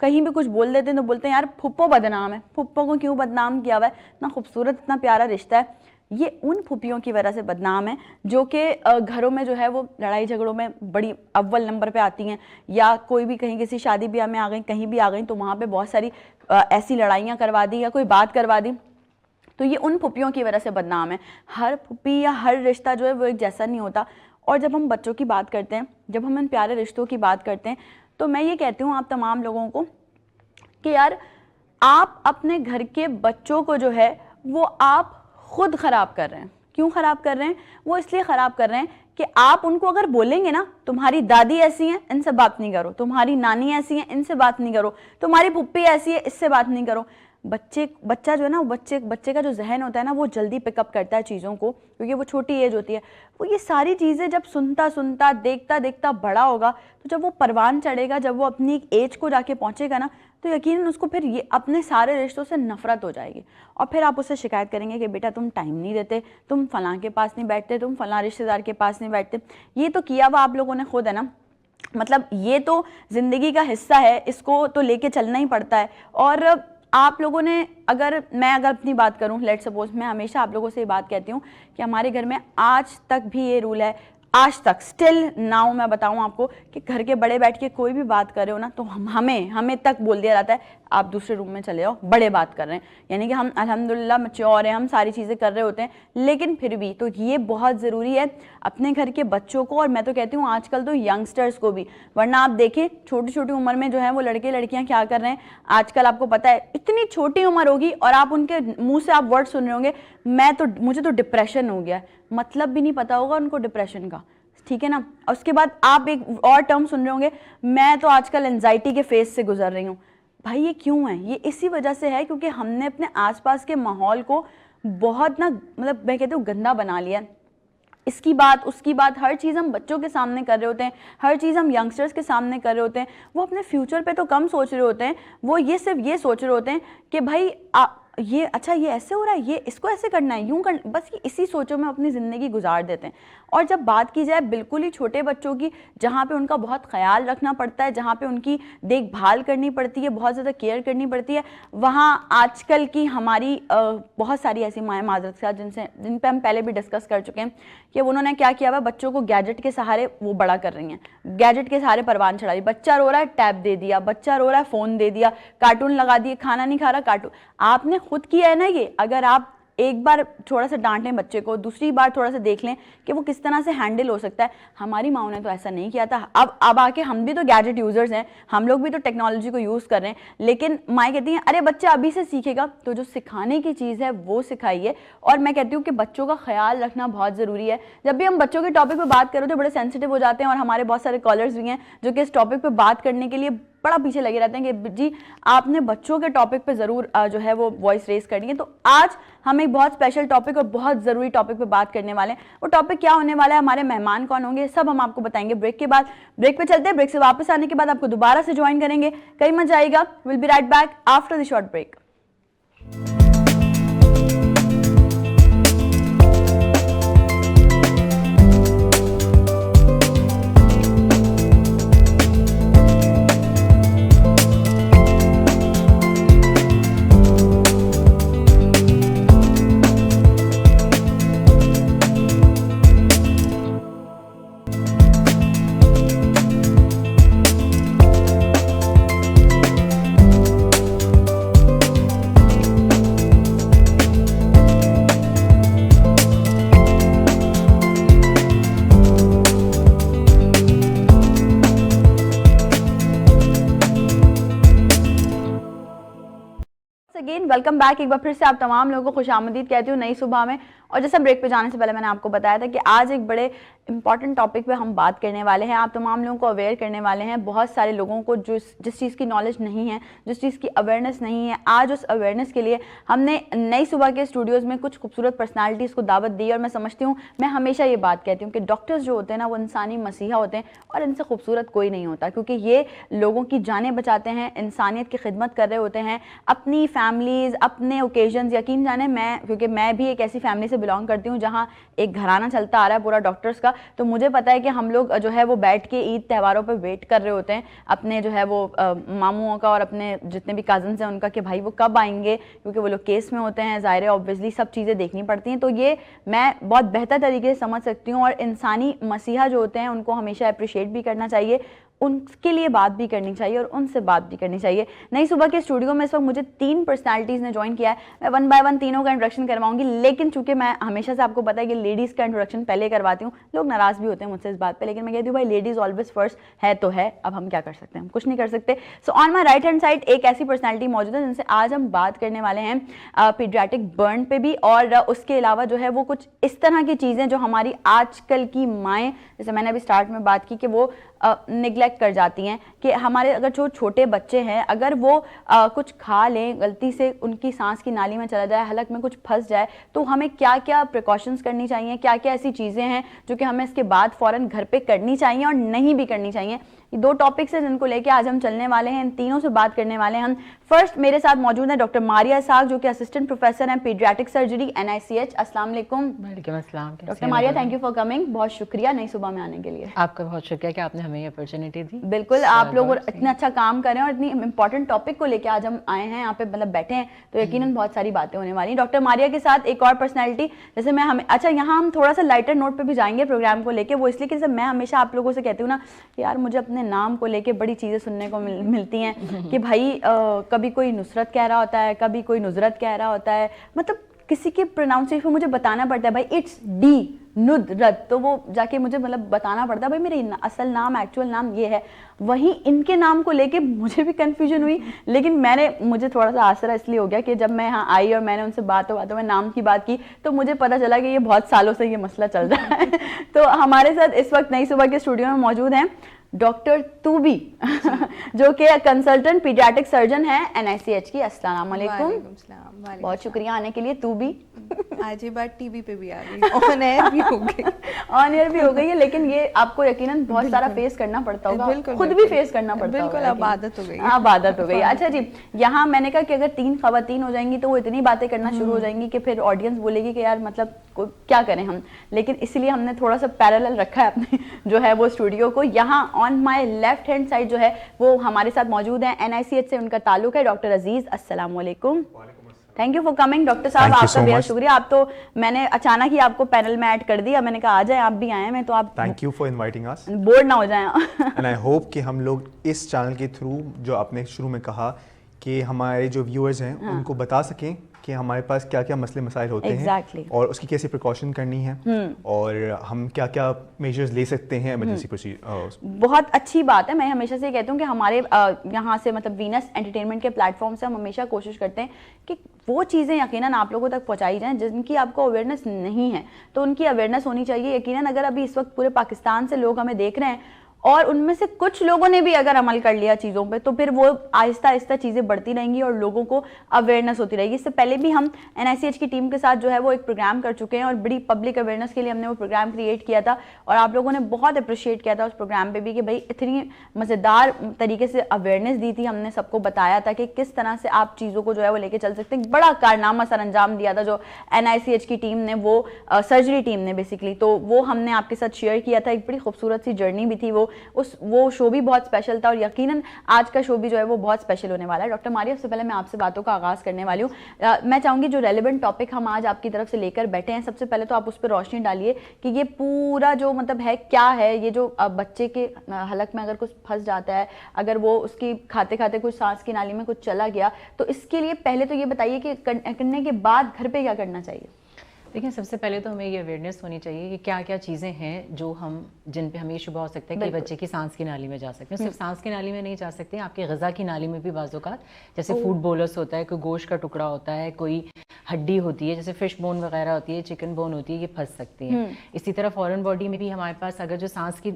کہیں بھی کچھ بول دیتے ہیں تو بولتے ہیں یار پھپھو بدنام ہے. پھپھو کو کیوں بدنام کیا ہوا ہے؟ اتنا خوبصورت اتنا پیارا رشتہ ہے. یہ ان پھوپھیوں کی وجہ سے بدنام ہے جو کہ گھروں میں جو ہے وہ لڑائی جھگڑوں میں بڑی اول نمبر پہ آتی ہیں, یا کوئی بھی کہیں کسی شادی بیاہ میں آ گئیں, کہیں بھی آ گئیں تو وہاں پہ بہت ساری ایسی لڑائیاں کروا دی یا کوئی بات کروا دی. تو یہ ان پھوپھیوں کی وجہ سے بدنام ہے. ہر پھوپھی یا ہر رشتہ جو ہے وہ ایک جیسا نہیں ہوتا. اور جب ہم بچوں کی بات کرتے ہیں, جب ہم ان پیارے رشتوں کی بات کرتے ہیں, تو میں یہ کہتی ہوں آپ تمام لوگوں کو کہ یار آپ اپنے گھر کے بچوں کو جو ہے وہ آپ خود خراب کر رہے ہیں. کیوں خراب کر رہے ہیں؟ وہ اس لیے خراب کر رہے ہیں کہ آپ ان کو اگر بولیں گے نا تمہاری دادی ایسی ہیں ان سے بات نہیں کرو, تمہاری نانی ایسی ہیں ان سے بات نہیں کرو, تمہاری پھپھی ایسی ہے اس سے بات نہیں کرو. بچہ جو ہے نا, بچے کا جو ذہن ہوتا ہے نا وہ جلدی پک اپ کرتا ہے چیزوں کو, کیونکہ وہ چھوٹی ایج ہوتی ہے. وہ یہ ساری چیزیں جب سنتا دیکھتا بڑا ہوگا, تو جب وہ پروان چڑھے گا, جب وہ اپنی ایج کو جا کے پہنچے گا نا, تو یقیناً اس کو پھر یہ اپنے سارے رشتوں سے نفرت ہو جائے گی. اور پھر آپ اس سے شکایت کریں گے کہ بیٹا تم ٹائم نہیں دیتے, تم فلاں کے پاس نہیں بیٹھتے, تم فلاں رشتہ دار کے پاس نہیں بیٹھتے. یہ تو کیا ہوا آپ لوگوں نے خود ہے نا, مطلب یہ تو زندگی کا حصہ ہے, اس کو تو لے کے چلنا ہی پڑتا ہے. اور آپ لوگوں نے میں اگر اپنی بات کروں, لیٹ سپوز میں ہمیشہ آپ لوگوں سے یہ بات کہتی ہوں کہ ہمارے گھر میں آج تک بھی یہ رول ہے, آج تک اسٹل ناؤ میں بتاؤں آپ کو کہ گھر کے بڑے بیٹھ کے کوئی بھی بات کر رہے ہو نا تو ہمیں تک بول دیا جاتا ہے آپ دوسرے روم میں چلے جاؤ, بڑے بات کر رہے ہیں. یعنی کہ ہم الحمدللہ میچور ہیں, ہم ساری چیزیں کر رہے ہوتے ہیں, لیکن پھر بھی تو یہ بہت ضروری ہے اپنے گھر کے بچوں کو, اور میں تو کہتی ہوں آج کل تو ینگسٹرز کو بھی. ورنہ آپ دیکھیں چھوٹی چھوٹی عمر میں جو ہے وہ لڑکے لڑکیاں کیا کر رہے ہیں آج کل, آپ کو پتہ ہے اتنی چھوٹی عمر ہوگی اور آپ ان کے منہ سے آپ ورڈ سن رہے ہوں گے مجھے تو ڈپریشن ہو گیا ہے, مطلب بھی نہیں پتا ہوگا ان کو ڈپریشن کا, ٹھیک ہے نا. اور اس کے بعد آپ ایک اور ٹرم سن رہے ہوں گے, میں تو آج کل انزائٹی کے فیز سے گزر رہی ہوں. بھائی یہ کیوں ہے؟ یہ اسی وجہ سے ہے کیونکہ ہم نے اپنے آس پاس کے ماحول کو بہت نا, مطلب میں کہتی ہوں گندا بنا لیا. اس کی بات اس کی بات ہر چیز ہم بچوں کے سامنے کر رہے ہوتے ہیں, ہر چیز ہم ینگسٹرز کے سامنے کر رہے ہوتے ہیں. وہ اپنے فیوچر پہ تو کم سوچ رہے ہوتے ہیں, وہ یہ صرف یہ سوچ رہے ہوتے ہیں کہ بھائی یہ اچھا یہ ایسے ہو رہا ہے, یہ اس کو ایسے کرنا ہے, یوں کرنا, بس یہ اسی سوچوں میں اپنی زندگی گزار دیتے ہیں. اور جب بات کی جائے بالکل ہی چھوٹے بچوں کی, جہاں پہ ان کا بہت خیال رکھنا پڑتا ہے, جہاں پہ ان کی دیکھ بھال کرنی پڑتی ہے, بہت زیادہ کیئر کرنی پڑتی ہے, وہاں آج کل کی ہماری بہت ساری ایسی مائیں معذرت کے ساتھ جن پہ ہم پہلے بھی ڈسکس کر چکے ہیں کہ انہوں نے کیا کیا ہوا, بچوں کو گیجٹ کے سہارے وہ بڑا کر رہی ہیں, گیجٹ کے سہارے پروان چڑھا دی. بچہ رو رہا ہے ٹیب دے دیا, بچہ رو رہا ہے فون دے دیا, کارٹون لگا دیے, کھانا نہیں کھا رہا کارٹون. آپ نے خود کیا ہے نا یہ, اگر آپ ایک بار تھوڑا سا ڈانٹ لیں بچے کو, دوسری بار تھوڑا سا دیکھ لیں کہ وہ کس طرح سے ہینڈل ہو سکتا ہے. ہماری ماؤں نے تو ایسا نہیں کیا تھا. اب آ کے ہم بھی تو گیجٹ یوزرز ہیں, ہم لوگ بھی تو ٹیکنالوجی کو یوز کر رہے ہیں, لیکن مائیں کہتی ہیں ارے بچہ ابھی سے سیکھے گا. تو جو سکھانے کی چیز ہے وہ سکھائیے. اور میں کہتی ہوں کہ بچوں کا خیال رکھنا بہت ضروری ہے. جب بھی ہم بچوں کے ٹاپک پہ بات کریں تو بڑے سینسٹیو ہو جاتے ہیں, اور ہمارے بہت سارے کالرز بھی ہیں جو کہ اس ٹاپک پہ بات کرنے کے لیے بڑا پیچھے لگے رہتے ہیں کہ جی آپ نے بچوں کے ٹاپک پہ ضرور جو ہے وہ وائس ریز کرنی ہے. تو آج ہم ایک بہت اسپیشل ٹاپک اور بہت ضروری ٹاپک پہ بات کرنے والے ہیں. وہ ٹاپک کیا ہونے والا ہے, ہمارے مہمان کون ہوں گے, سب ہم آپ کو بتائیں گے بریک کے بعد. بریک پہ چلتے ہیں, بریک سے واپس آنے کے بعد آپ کو دوبارہ سے جوائن کریں گے, کہیں مت جائے گا. Will be right back after the short break. Welcome back. ایک بار پھر سے آپ تمام لوگوں کو خوش آمدید کہتی ہوں نئی صبح میں. اور جیسے بریک پہ جانے سے پہلے میں نے آپ کو بتایا تھا کہ آج ایک بڑے امپورٹنٹ ٹاپک پہ ہم بات کرنے والے ہیں, آپ تمام لوگوں کو اویئر کرنے والے ہیں. بہت سارے لوگوں کو جس چیز کی نالج نہیں ہے, جس چیز کی اویئرنیس نہیں ہے, آج اس اویئرنیس کے لیے ہم نے نئی صبح کے اسٹوڈیوز میں کچھ خوبصورت پرسنالٹیز کو دعوت دی. اور میں سمجھتی ہوں, میں ہمیشہ یہ بات کہتی ہوں کہ ڈاکٹرز جو ہوتے ہیں نا وہ انسانی مسیحا ہوتے ہیں, اور ان سے خوبصورت کوئی نہیں ہوتا, کیونکہ یہ لوگوں کی جانیں بچاتے ہیں, انسانیت کی خدمت کر رہے ہوتے ہیں, اپنی فیملیز, اپنے اوکیزنز. یقین جانیں کیونکہ میں بھی ایک ایسی فیملی سے بلانگ کرتی ہوں جہاں ایک گھرانہ چلتا آ رہا ہے پورا ڈاکٹرز کا, تو مجھے پتا ہے کہ ہم لوگ جو ہے وہ بیٹھ کے عید تہواروں پہ ویٹ کر رہے ہوتے ہیں اپنے جو ہے وہ ماموں کا اور اپنے جتنے بھی کزنس ہیں ان کا کہ بھائی وہ کب آئیں گے, کیونکہ وہ لوگ کیس میں ہوتے ہیں, ظاہر ہے اوبویسلی سب چیزیں دیکھنی پڑتی ہیں. تو یہ میں بہت بہتر طریقے سے سمجھ سکتی ہوں, اور انسانی مسیحا جو ہوتے ہیں ان کو ہمیشہ اپریشیٹ بھی کرنا چاہیے, ان کے لیے بات بھی کرنی چاہیے اور ان سے بات بھی کرنی چاہیے. نئی صبح کے اسٹوڈیو میں اس وقت مجھے 3 پرسنالٹیز نے جوائن کیا ہے. میں ون بائی ون تینوں کا انٹروڈکشن کرواؤں گی, لیکن چونکہ میں ہمیشہ سے آپ کو پتا ہے کہ لیڈیز کا انٹروڈکشن پہلے کرواتی ہوں, لوگ ناراض بھی ہوتے ہیں مجھ سے اس بات پہ, لیکن میں کہتی ہوں بھائی لیڈیز آلویز فرسٹ ہے تو ہے, اب ہم کیا کر سکتے ہیں, ہم کچھ نہیں کر سکتے. سو آن مائی رائٹ ہینڈ سائڈ ایک ایسی پرسنالٹی موجود ہے جن سے آج ہم بات کرنے والے ہیں پیڈیاٹرک برن پہ بھی, اور اس کے علاوہ جو ہے وہ کچھ اس طرح کی چیزیں جو ہماری آج کل کی مائیں, جیسے میں نے ابھی اسٹارٹ میں بات کی کہ وہ نگلیکٹ کر جاتی ہیں, کہ ہمارے اگر جو چھوٹے بچے ہیں اگر وہ کچھ کھا لیں, غلطی سے ان کی سانس کی نالی میں چلا جائے, حلق میں کچھ پھنس جائے, تو ہمیں کیا کیا پریکاشنز کرنی چاہیے, کیا کیا ایسی چیزیں ہیں جو کہ ہمیں اس کے بعد فوراً گھر پہ کرنی چاہیے اور نہیں بھی کرنی چاہیے. یہ 2 ٹاپکس ہیں جن کو لے کے آج ہم چلنے والے ہیں, ان تینوں سے بات کرنے والے ہیں ہم. فرسٹ میرے ساتھ موجود ہیں ڈاکٹر ماریا اسحاق جو کہ اسسٹنٹ پروفیسر ہیں پیڈیاٹرک سرجری NICH. السلام علیکم. وعلیکم السلام. Doctor Maria thank you for coming, بہت شکریہ نئی صبح میں آنے کے لیے. آپ کا بہت شکریہ کہ آپ نے ہمیں یہ اپرچونیٹی دی. بالکل, آپ لوگ اتنا اچھا کام کر رہے ہیں اور اتنی امپورٹنٹ ٹاپک کو لے کے آج ہم آئے ہیں یہاں پہ, مطلب بیٹھے ہیں, تو یقیناً بہت ساری باتیں ہونے والی ہیں. ڈاکٹر ماریا کے ساتھ ایک اور پرسنالٹی, جیسے میں اچھا یہاں ہم تھوڑا سا لائٹر نوٹ پہ بھی جائیں گے پروگرام کو لے کے, وہ اس لیے کہ جیسے میں ہمیشہ آپ لوگوں سے کہتی ہوں نا کہ یار مجھے اپنے نام کو لے کے بڑی چیزیں سننے کو ملتی ہیں کہ بھائی کبھی کوئی نصرت کہہ رہا ہوتا ہے, کبھی کوئی نظرت کہہ رہا ہوتا ہے, مطلب کسی کے پروناؤنسیشن مجھے بتانا پڑتا ہے بھائی اٹس ڈی ندرت, تو وہ جا کے مجھے مطلب بتانا پڑتا ہے بھائی میرے اصل نام ایکچوئل نام یہ ہے. وہیں ان کے نام کو لے کے مجھے بھی کنفیوژن ہوئی, لیکن مجھے تھوڑا سا آسرا اس لیے ہو گیا کہ جب میں یہاں آئی اور میں نے ان سے باتوں میں نام کی بات کی تو مجھے پتا چلا کہ یہ بہت سالوں سے یہ مسئلہ چل رہا ہے. تو ہمارے ساتھ اس وقت نئی صبح کے اسٹوڈیو میں موجود ہیں ڈاکٹر توبی جو کہ کنسلٹنٹ پیڈیاٹرک سرجن ہے NICH کی. السلام علیکم. بہت شکریہ آنے کے لیے. توبی آج یہ بات ٹی وی پہ بھی آ گئی, آن ایئر بھی ہو گئی, آن ایئر بھی ہو گئی ہے, لیکن یہ آپ کو یقیناً بہت سارا فیس کرنا پڑتا ہوگا, خود بھی فیس کرنا پڑتا ہوگا. بالکل, اب عادت ہو گئی. اب عادت ہو گئی. اچھا جی, یہاں میں نے کہا کہ اگر 3 خواتین ہو جائیں گی تو وہ اتنی باتیں کرنا شروع ہو جائیں گی کہ پھر آڈینس بولے گی کہ یار مطلب کیا کریں ہم, لیکن اسی لیے ہم نے تھوڑا سا پیرالل رکھا ہے اپنے جو ہے وہ اسٹوڈیو کو. یہاں آن مائی لیفٹ ہینڈ سائڈ جو ہے وہ ہمارے ساتھ موجود ہیں NICH سے ان کا تعلق ہے ڈاکٹر عزیز. السلام علیکم. Thank you for coming. Doctor صاحب آپ کا بہت شکریہ, آپ تو میں نے اچانک ہی آپ کو پینل میں ایڈ کر دیا, میں نے کہا آ جائیں, آپ بھی آئے ہیں, تو آپ thank you for inviting us, bored نہ ہو جائیں. اینڈ آئی ہوپ کہ ہم لوگ اس چینل کے تھرو جو آپ نے شروع میں کہا کہ ہمارے جو ویورز ہیں ان کو بتا سکیں کہ ہمارے پاس کیا کیا مسئلے مسائل ہوتے ہیں اور اس کی کیسے پریکاشن کرنی ہے اور ہم کیا کیا میجرز لے سکتے ہیں ایمرجنسی پروسیجر. بہت اچھی بات ہے. میں ہمیشہ سے کہتی ہوں کہ ہمارے یہاں سے مطلب وینس انٹرٹینمنٹ کے پلیٹ فارم سے ہم ہمیشہ کوشش کرتے ہیں کہ وہ چیزیں یقیناً آپ لوگوں تک پہنچائی جائیں جن کی آپ کو اویئرنیس نہیں ہے, تو ان کی اویئرنیس ہونی چاہیے. یقیناً اگر ابھی اس وقت پورے پاکستان سے لوگ ہمیں دیکھ رہے ہیں اور ان میں سے کچھ لوگوں نے بھی اگر عمل کر لیا چیزوں پہ, تو پھر وہ آہستہ آہستہ چیزیں بڑھتی رہیں گی اور لوگوں کو اویئرنیس ہوتی رہے گی. اس سے پہلے بھی ہم NICH کی ٹیم کے ساتھ جو ہے وہ ایک پروگرام کر چکے ہیں اور بڑی پبلک اویئرنیس کے لیے ہم نے وہ پروگرام کریٹ کیا تھا, اور آپ لوگوں نے بہت اپریشیٹ کیا تھا اس پروگرام پہ بھی کہ بھائی اتنی مزیدار طریقے سے اویئرنیس دی تھی, ہم نے سب کو بتایا تھا کہ کس طرح سے آپ چیزوں کو جو ہے وہ لے کے چل سکتے ہیں. بڑا کارنامہ سر انجام دیا تھا جو NICH کی ٹیم نے, وہ سرجری ٹیم نے بیسکلی, تو وہ ہم نے آپ کے ساتھ شیئر کیا تھا. ایک بڑی خوبصورت سی جرنی بھی تھی وہ شو بھی بہت اسپیشل تھا, اور یقیناً آج کا شو بھی جو ہے وہ بہت اسپیشل ہونے والا ہے. ڈاکٹر ماریا, اس سے پہلے میں آپ سے باتوں کا آغاز کرنے والی ہوں, میں چاہوں گی جو ریلیونٹ ٹاپک ہم آج آپ کی طرف سے لے کر بیٹھے ہیں, سب سے پہلے تو آپ اس پہ روشنی ڈالیے کہ یہ پورا جو مطلب ہے کیا ہے, یہ جو بچے کے حلق میں اگر کچھ پھنس جاتا ہے, اگر وہ اس کی کھاتے کھاتے کچھ سانس کی نالی میں کچھ چلا گیا, تو اس کے لیے پہلے تو یہ بتائیے کہ کرنے کے بعد گھر پہ کیا کرنا چاہیے. دیکھیں, سب سے پہلے تو ہمیں یہ اویئرنیس ہونی چاہیے کہ کیا کیا چیزیں ہیں جو جن پہ ہمیں یہ شبہ ہو سکتا ہے کہ بچے کی سانس کی نالی میں جا سکتے ہیں. صرف سانس کی نالی میں نہیں جا سکتے, آپ کی غذا کی نالی میں بھی بعض اوقات, جیسے فوڈ بولس ہوتا ہے, کوئی گوشت کا ٹکڑا ہوتا ہے, کوئی ہڈی ہوتی ہے جیسے فش بون وغیرہ ہوتی ہے, چکن بون ہوتی ہے, یہ پھنس سکتی ہیں. اسی طرح فورن باڈی میں بھی ہمارے پاس اگر جو سانس کی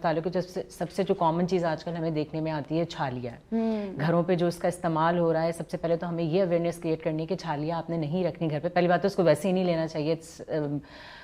تعلق سب سے جو کامن چیز آج کل ہمیں دیکھنے میں آتی ہے چھالیا. گھروں پہ جو اس کا استعمال ہو رہا ہے, سب سے پہلے تو ہمیں یہ اویئرنیس کریٹ کرنی ہے کہ چھالیا آپ نے نہیں رکھنی گھر پہ. پہلی بات تو اس کو ویسے ہی نہیں لینا چاہیے,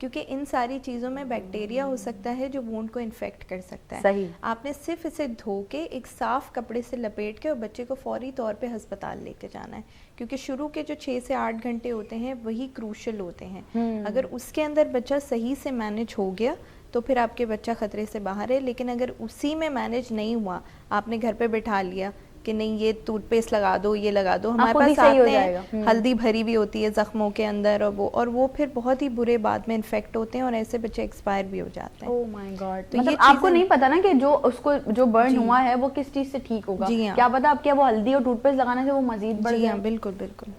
کیونکہ ان ساری چیزوں میں بیکٹیریا ہو سکتا ہے جو وونڈ کو انفیکٹ کر سکتا ہے. صحیح. آپ نے صرف اسے دھو کے ایک صاف کپڑے سے لپیٹ کے اور بچے کو فوری طور پہ ہسپتال لے کے جانا ہے, کیونکہ شروع کے جو 6 سے 8 گھنٹے ہوتے ہیں وہی کروشل ہوتے ہیں. اگر اس کے اندر بچہ صحیح سے مینج ہو گیا تو پھر آپ کے بچہ خطرے سے باہر ہے, لیکن اگر اسی میں مینج نہیں ہوا, آپ نے گھر پہ بٹھا لیا کہ نہیں یہ ٹوتھ پیسٹ لگا دو, یہ لگا دو, ہمارے پاس آتے ہیں ہلدی بھری بھی ہوتی ہے زخموں کے اندر, اور وہ پھر بہت ہی برے بعد میں انفیکٹ ہوتے ہیں اور ایسے بچے ایکسپائر بھی ہو جاتے ہیں. اوہ مائی گاڈ. تو یہ آپ کو نہیں پتا نا کہ جو اس کو جو برن ہوا ہے وہ کس چیز سے ٹھیک ہوگا, کیا پتا آپ کیا وہ ہلدی اور ٹوتھ پیسٹ لگانے سے وہ مزید بڑھ جائے. بالکل بالکل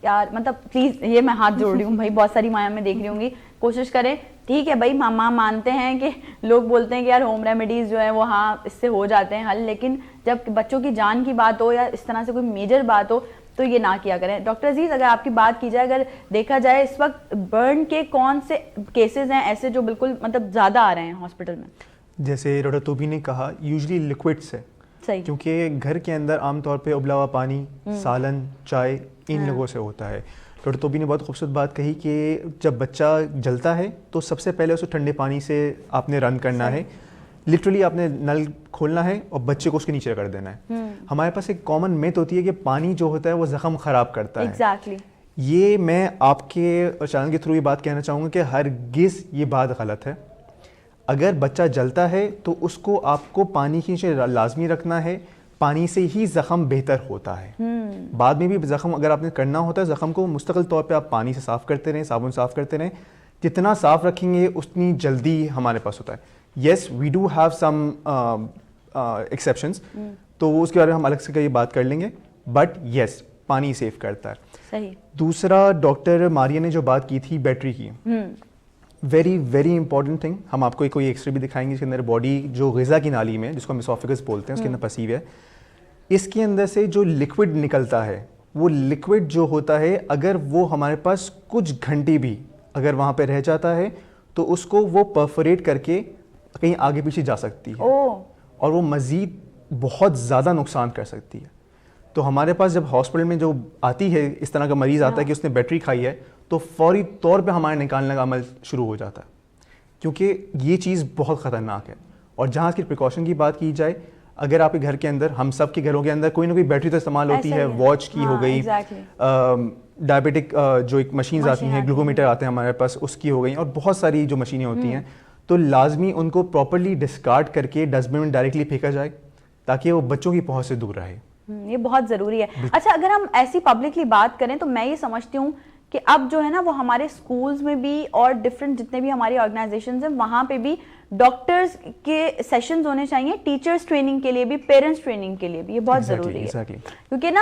یار مطلب پلیز یہ میں ہاتھ جوڑ رہی ہوں بھائی, بہت ساری ماں میں دیکھ رہی ہوں گی, کوشش کریں. ٹھیک ہے بھائی, ماں مانتے ہیں کہ لوگ بولتے ہیں کہ یار ہوم ریمیڈیز جو ہیں وہ ہاں اس سے ہو جاتے ہیں حل, لیکن جب بچوں کی جان کی بات ہو یا اس طرح سے کوئی میجر بات ہو تو یہ نہ کیا کریں. ڈاکٹر عزیز اگر آپ کی بات کی جائے, اگر دیکھا جائے اس وقت برن کے کون سے کیسز ہیں ایسے جو بالکل مطلب زیادہ آ رہے ہیں ہاسپٹل میں؟ جیسے ڈاکٹر توبی نے کہا یوزلی لکوڈ سے, کیونکہ گھر کے اندر عام طور پہ ابلا ہوا پانی, سالن, چائے ان لوگوں سے ہوتا ہے. ڈاکٹر توبی نے بہت خوبصورت بات کہی کہ جب بچہ جلتا ہے تو سب سے پہلے اسے ٹھنڈے پانی سے آپ نے رن کرنا ہے, لٹرلی آپ نے نل کھولنا ہے اور بچے کو اس کے نیچے کر دینا ہے. ہمارے پاس ایک کامن میتھ ہوتی ہے کہ پانی جو ہوتا ہے وہ زخم خراب کرتا ہے. ایگزیکٹلی. یہ میں آپ کے چینل کے تھرو یہ بات کہنا چاہوں گا کہ ہرگز یہ بات غلط ہے. اگر بچہ جلتا ہے تو اس کو آپ کو پانی کے نیچے لازمی رکھنا ہے, پانی سے ہی زخم بہتر ہوتا ہے. بعد میں بھی زخم اگر آپ نے کرنا ہوتا ہے زخم کو مستقل طور پہ آپ پانی سے صاف کرتے رہیں, صابن صاف کرتے رہیں, جتنا صاف رکھیں گے اتنی جلدی ہمارے پاس ہوتا ہے. Yes we do have some exceptions, تو اس کے بارے میں ہم الگ سے کہیں بات کر لیں گے, بٹ یس پانی سیف کرتا ہے. صحیح. دوسرا ڈاکٹر ماریہ نے جو بات کی تھی بیٹری کی, ویری ویری امپورٹنٹ تھنگ. ہم آپ کو کوئی ایکس رے بھی دکھائیں گے, اس کے اندر باڈی جو غذا کی نالی میں جس کو ہم اسوفیگس بولتے ہیں اس کے اندر پسیو ہے, اس کے اندر سے جو لکوڈ نکلتا ہے وہ لکوڈ جو ہوتا ہے اگر وہ ہمارے پاس کچھ گھنٹے بھی اگر وہاں پہ رہ جاتا ہے تو اس کو وہ پرفوریٹ کر کے کہیں آگے پیچھے جا سکتی ہے اور وہ مزید بہت زیادہ نقصان کر سکتی ہے. تو ہمارے پاس جب ہاسپٹل میں جو آتی ہے اس طرح کا مریض آتا ہے کہ اس نے بیٹری کھائی ہے تو فوری طور پہ ہمارے نکالنے کا عمل شروع ہو جاتا ہے, کیونکہ یہ چیز بہت خطرناک ہے. اور جہاں اس کی پریکاشن کی بات کی جائے, اگر آپ کے گھر کے اندر, ہم سب کے گھروں کے اندر کوئی نہ کوئی بیٹری تو استعمال ہوتی ہے, واچ کی ہو گئی, ڈائبیٹک جو ایک مشینز آتی ہیں, گلوکومیٹر آتے ہیں ہمارے پاس, اس کی ہو گئی, اور بہت ساری جو مشینیں ہوتی ہیں, تو لازمی ان کو پراپرلی ڈسکارڈ کر کے ڈسٹ بن میں ڈائریکٹلی پھینکا جائے تاکہ وہ بچوں کی پہنچ سے دور رہے. یہ بہت ضروری ہے. اچھا اگر ہم ایسی پبلکلی بات کریں تو میں یہ سمجھتی ہوں کہ اب جو ہے نا وہ ہمارے اسکولز میں بھی اور ڈفرینٹ جتنے بھی ہماری آرگنائزیشنز ہیں وہاں پہ بھی ڈاکٹرز کے سیشنز ہونے چاہیے, ٹیچرز ٹریننگ کے لیے بھی, پیرنٹس ٹریننگ کے لیے بھی. یہ بہت ضروری ہے کیونکہ نا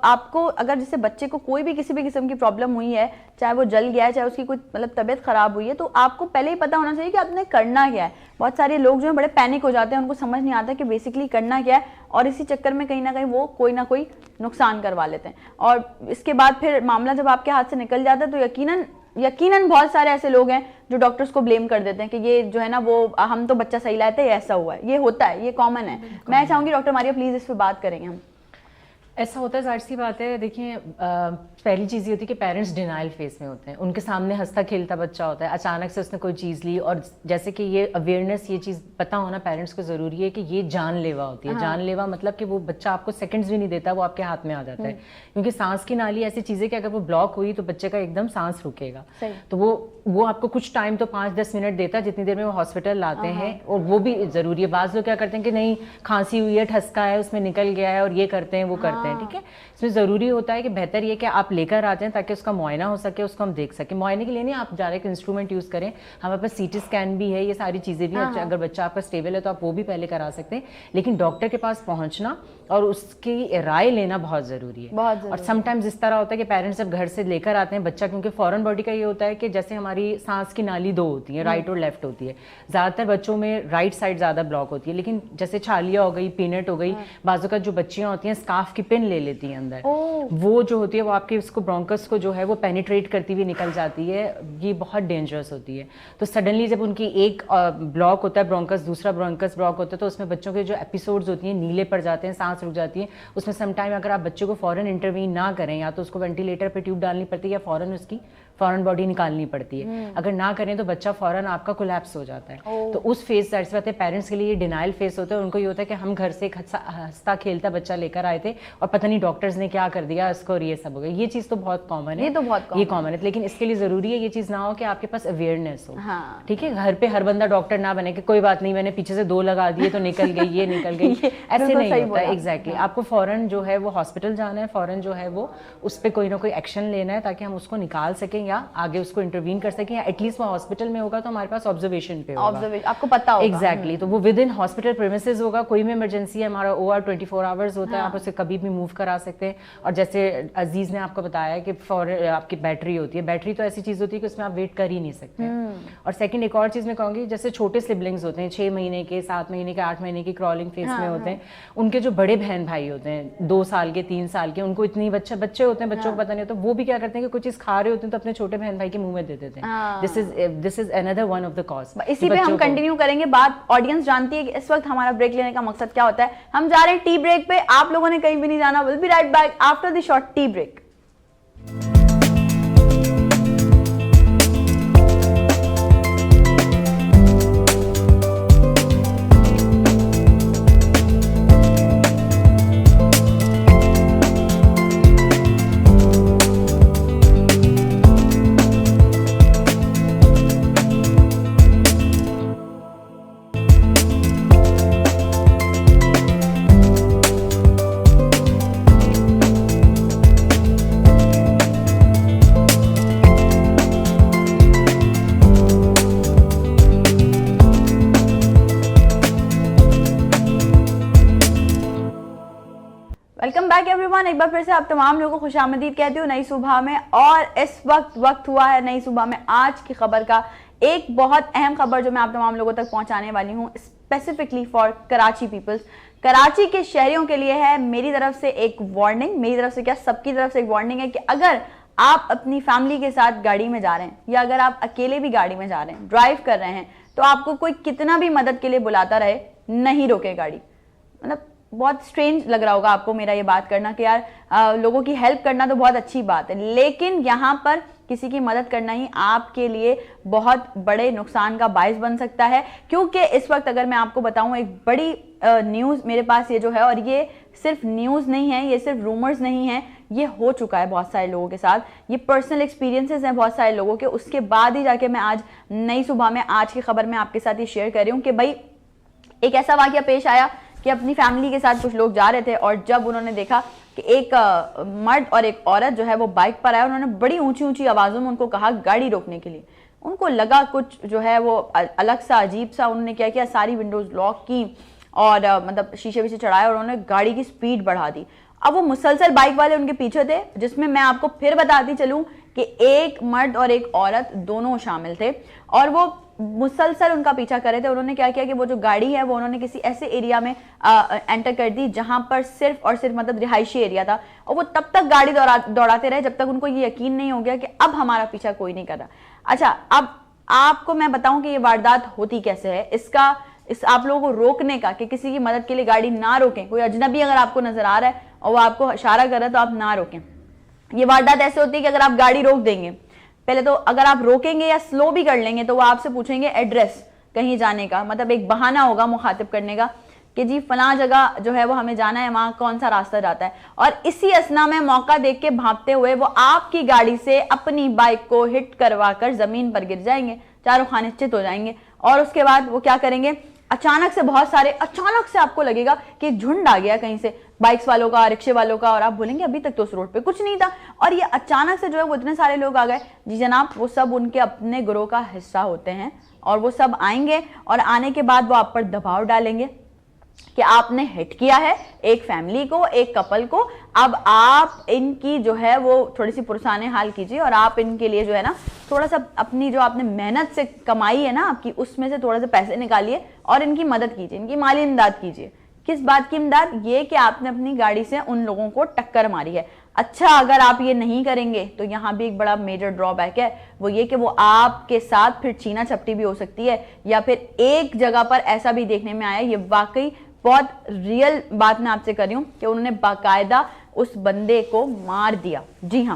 آپ کو اگر جیسے بچے کو کوئی بھی کسی بھی قسم کی پرابلم ہوئی ہے, چاہے وہ جل گیا ہے, چاہے اس کی کوئی مطلب طبیعت خراب ہوئی ہے, تو آپ کو پہلے ہی پتہ ہونا چاہیے کہ آپ نے کرنا کیا ہے. بہت سارے لوگ جو ہیں بڑے پینک ہو جاتے ہیں, ان کو سمجھ نہیں آتا کہ بیسکلی کرنا کیا ہے, اور اسی چکر میں کہیں نہ کہیں وہ کوئی نہ کوئی نقصان کروا لیتے ہیں, اور اس کے بعد پھر معاملہ جب آپ کے ہاتھ سے نکل جاتا ہے تو یقیناً بہت سارے ایسے لوگ ہیں جو ڈاکٹرز کو بلیم کر دیتے ہیں کہ یہ جو ہے نا وہ ہم تو بچہ صحیح لائے تھے, یہ ایسا ہوا ہے. یہ ہوتا ہے, یہ کامن ہے. میں چاہوں گی ڈاکٹر ماریہ پلیز اس پہ بات کریں گے ہم. ایسا ہوتا ہے, ظاہر سی بات ہے. دیکھیں پہلی چیز یہ ہوتی ہے کہ پیرنٹس ڈینائل فیس میں ہوتے ہیں, ان کے سامنے ہنستا کھیلتا بچہ ہوتا ہے, اچانک سے اس نے کوئی چیز لی, اور جیسے کہ یہ اویئرنیس, یہ چیز پتہ ہونا پیرنٹس کو ضروری ہے کہ یہ جان لیوا ہوتی ہے. جان لیوا مطلب کہ وہ بچہ آپ کو سیکنڈز بھی نہیں دیتا, وہ آپ کے ہاتھ میں آ جاتا ہے, کیونکہ سانس کی نالی ایسی چیز ہے کہ اگر وہ بلاک ہوئی تو بچے کا ایک دم سانس رکے گا. تو وہ آپ کو کچھ ٹائم تو 5-10 منٹ دیتا ہے, جتنی دیر میں وہ ہاسپٹل لاتے ہیں, اور وہ بھی ضروری ہے. بعض لوگ کیا کرتے ہیں کہ نہیں کھانسی ہوئی ہے, ٹھسکا ہے, اس میں نکل گیا ہے, اور یہ کرتے ہیں وہ کرتے ہیں. ٹھیک ہے, اس میں ضروری ہوتا ہے کہ بہتر یہ کہ آپ لے کر آتے ہیں تاکہ اس کا معائنہ ہو سکے, اس کو ہم دیکھ سکیں. معائنے کے لیے نہیں, آپ ڈائریکٹ انسٹرومنٹ یوز کریں, ہمارے پاس سی ٹی اسکین بھی ہے, یہ ساری چیزیں بھی. اگر بچہ آپ کا اسٹیبل ہے تو آپ وہ بھی پہلے کرا سکتے ہیں, لیکن ڈاکٹر کے پاس پہنچنا اور اس کی رائے لینا بہت ضروری ہے. اور سم ٹائمز اس طرح ہوتا ہے کہ پیرنٹس جب گھر سے لے کر آتے ہیں بچہ, کیونکہ فورن باڈی کا یہ ہوتا ہے کہ جیسے ہماری سانس کی نالی 2 ہوتی ہیں, رائٹ اور لیفٹ ہوتی ہے. زیادہ تر بچوں میں رائٹ سائڈ زیادہ بلاک ہوتی ہے, لیکن جیسے چھالیا ہو گئی, پینٹ ہو گئی, بعض اوقات جو بچیاں ہوتی ہیں اسکارف کی پن لے لیتی ہیں اندر, وہ جو ہوتی ہے وہ آپ کے اس کو برونکس کو جو ہے وہ پینیٹریٹ کرتی ہوئی نکل جاتی ہے. یہ بہت ڈینجرس ہوتی ہے. تو سڈنلی جب ان کی ایک بلاک ہوتا ہے برونکس, دوسرا برونکس بلاک ہوتا ہے, تو اس میں بچوں کے جو ایپیسوڈز ہوتی ہیں نیلے پڑ جاتے ہیں, سانس رک جاتی ہے. اس میں سم ٹائم اگر آپ بچے کو فوراً انٹروین نہ کریں, یا تو اس کو وینٹیلیٹر پہ ٹیوب ڈالنی پڑتی ہے, یا فوراً اس کی فوراً باڈی نکالنی پڑتی ہے. اگر نہ کریں تو بچہ فوراً آپ کا کولیپس ہو جاتا ہے. تو اس فیز ظاہر سی بات ہے پیرنٹس کے لیے یہ ڈینائل فیس ہوتا ہے. ان کو یہ ہوتا ہے کہ ہم گھر سے ایک ہنستا کھیلتا بچہ لے کر آئے تھے اور پتہ نہیں ڈاکٹرز نے کیا کر دیا اس کو اور یہ سب ہو گیا. یہ چیز تو بہت کامن ہے, یہ کامن ہے, لیکن اس کے لیے ضروری ہے یہ چیز نہ ہو کہ آپ کے پاس اویئرنیس ہو. ٹھیک ہے, گھر پہ ہر بندہ ڈاکٹر نہ بنے کہ کوئی بات نہیں میں نے پیچھے سے 2 لگا دیے تو نکل گئی, یہ نکل گئی, ایسے نہیں ہوتا ہے. ایگزیکٹلی آپ کو فوراً جو ہے وہ ہاسپٹل جانا ہے, فوراً جو ہے وہ اس پہ کوئی نہ کوئی ایکشن لینا ہے تاکہ ہم اس کو نکال سکیں یا آگے اس کو انٹروین کر سکیں, یا ایٹ لیسٹ وہ ہاسپٹل میں ہوگا تو ہمارے پاس آبزرویشن پہ ہوگا, آپ کو پتا ہوگا. ایگزیکٹلی, تو وہ ود ان ہاسپٹل پریمیسز ہوگا. کوئی بھی ایمرجنسی ہے, ہمارا OR 24 آورز ہوتا ہے, آپ اسے کبھی بھی موو کرا سکتے ہیں. اور جیسے عزیز نے آپ کو بتایا کہ آپ کی بیٹری ہوتی ہے, بیٹری تو ایسی چیز ہوتی ہے کہ اس میں آپ ویٹ کر ہی نہیں سکتے. اور سیکنڈ ایک اور چیز میں کہوں گی, جیسے چھوٹے سبلنگز ہوتے ہیں 6 مہینے کے, 7 مہینے کے, 8 مہینے کی کرالنگ فیز میں ہوتے ہیں, ان کے جو بڑے بہن بھائی ہوتے ہیں 2 سال کے 3 سال کے, ان کو اتنی بچے ہوتے ہیں, بچوں کو پتہ نہیں ہوتا, وہ بھی کیا کرتے ہیں کہ کوئی چیز کھا رہے ہوتے ہیں تو اپنے چھوٹے بہن بھائی کے منہ میں دے دیتے ہیں. دس از another one of the cause. اسی پہ ہم کنٹینیو کریں گے بات. آڈینس جانتی ہے کہ اس وقت ہمارا بریک لینے کا مقصد کیا ہوتا ہے. ہم جا رہے ہیں ٹی بریک پہ, آپ لوگوں نے کہیں بھی نہیں جانا. Will be right back after the short tea break. Welcome back everyone. ایک بار پھر سے آپ تمام لوگوں کو خوش آمدید کہتی ہوں نئی صبح میں. اور اس وقت ہوا ہے نئی صبح میں آج کی خبر کا, ایک بہت اہم خبر جو میں آپ تمام لوگوں تک پہنچانے والی ہوں, specifically for Karachi peoples. Karachi کے شہریوں کے لیے ہے میری طرف سے ایک وارننگ, میری طرف سے کیا سب کی طرف سے ایک وارننگ ہے کہ اگر آپ اپنی فیملی کے ساتھ گاڑی میں جا رہے ہیں یا اگر آپ اکیلے بھی گاڑی میں جا رہے ہیں, ڈرائیو کر رہے ہیں, تو آپ کو کوئی کتنا بھی مدد کے لیے بلاتا رہے نہیں روکے گاڑی. مطلب بہت اسٹرینج لگ رہا ہوگا آپ کو میرا یہ بات کرنا کہ یار لوگوں کی ہیلپ کرنا تو بہت اچھی بات ہے, لیکن یہاں پر کسی کی مدد کرنا ہی آپ کے لیے بہت بڑے نقصان کا باعث بن سکتا ہے. کیونکہ اس وقت اگر میں آپ کو بتاؤں ایک بڑی نیوز میرے پاس یہ جو ہے, اور یہ صرف نیوز نہیں ہے, یہ صرف رومرز نہیں ہیں, یہ ہو چکا ہے بہت سارے لوگوں کے ساتھ, یہ پرسنل ایکسپیرینسز ہیں بہت سارے لوگوں کے. اس کے بعد ہی جا کے میں آج نئی صبح میں آج کی خبر میں آپ کے ساتھ یہ شیئر کر رہی ہوں کہ بھائی ایک ایسا واقعہ پیش آیا کہ اپنی فیملی کے ساتھ کچھ لوگ جا رہے تھے, اور جب انہوں نے دیکھا کہ ایک مرد اور ایک عورت جو ہے وہ بائک پر آیا, انہوں نے بڑی اونچی اونچی آوازوں میں ان کو کہا گاڑی روکنے کے لیے. ان کو لگا کچھ جو ہے وہ الگ سا عجیب سا, انہوں نے کیا کیا ساری ونڈوز لاک کی اور مطلب شیشے ویشے چڑھائے اور انہوں نے گاڑی کی سپیڈ بڑھا دی. اب وہ مسلسل بائک والے ان کے پیچھے تھے, جس میں آپ کو پھر بتاتی چلوں کہ ایک مرد اور ایک عورت دونوں شامل تھے, اور وہ مسلسل ان کا پیچھا کرے تھے. انہوں نے کیا کیا کہ وہ جو گاڑی ہے وہ انہوں نے کسی ایسے ایریا میں انٹر کر دی جہاں پر صرف اور صرف مطلب رہائشی ایریا تھا, اور وہ تب تک گاڑی دوڑاتے رہے جب تک ان کو یہ یقین نہیں ہو گیا کہ اب ہمارا پیچھا کوئی نہیں کر رہا. اچھا, اب آپ کو میں بتاؤں کہ یہ واردات ہوتی کیسے ہے, اس آپ لوگوں کو روکنے کا کہ کسی کی مدد کے لیے گاڑی نہ روکیں. کوئی اجنبی اگر آپ کو نظر آ رہا ہے اور وہ آپ کو اشارہ کر رہا ہے تو آپ نہ روکیں. یہ واردات ایسے ہوتی ہے کہ اگر آپ گاڑی روک دیں گے, پہلے تو اگر آپ روکیں گے یا سلو بھی کر لیں گے تو وہ آپ سے پوچھیں گے ایڈریس کہیں جانے کا, مطلب ایک بہانہ ہوگا مخاطب کرنے کا کہ جی فلاں جگہ جو ہے وہ ہمیں جانا ہے, وہاں کون سا راستہ جاتا ہے. اور اسی اسنا میں موقع دیکھ کے بھاگتے ہوئے وہ آپ کی گاڑی سے اپنی بائک کو ہٹ کروا کر زمین پر گر جائیں گے, چاروں خانے چت ہو جائیں گے. اور اس کے بعد وہ کیا کریں گے, اچانک سے بہت سارے اچانک سے آپ کو لگے گا کہ ایک جھنڈ آ گیا کہیں سے, بائکس والوں کا, رکشے والوں کا, اور آپ بولیں گے ابھی تک تو اس روڈ پہ کچھ نہیں تھا, اور یہ اچانک سے جو ہے وہ اتنے سارے لوگ آ گئے. جی جناب, وہ سب ان کے اپنے گروہ کا حصہ ہوتے ہیں, اور وہ سب آئیں گے اور آنے کے بعد وہ آپ پر دباؤ ڈالیں گے کہ آپ نے ہٹ کیا ہے ایک فیملی کو, ایک کپل کو, اب آپ ان کی جو ہے وہ تھوڑی سی پرسان حال کیجیے, اور آپ ان کے لیے جو ہے نا تھوڑا سا اپنی جو آپ نے محنت سے کمائی ہے نا آپ کی, اس میں سے تھوڑا سا پیسے نکالیے اور ان کی مدد کیجیے, ان کی مالی امداد کیجیے. کس بات کی امداد؟ یہ کہ آپ نے اپنی گاڑی سے ان لوگوں کو ٹکر ماری ہے. اچھا, اگر آپ یہ نہیں کریں گے تو یہاں بھی ایک بڑا میجر ڈرا بیک ہے, وہ یہ کہ وہ آپ کے ساتھ پھر چھینا چھپٹی بھی ہو سکتی ہے, یا پھر ایک جگہ پر ایسا بھی دیکھنے میں آیا, یہ واقعی بہت ریئل بات میں آپ سے کر رہی ہوں کہ انہوں نے باقاعدہ اس بندے کو مار دیا. جی ہاں,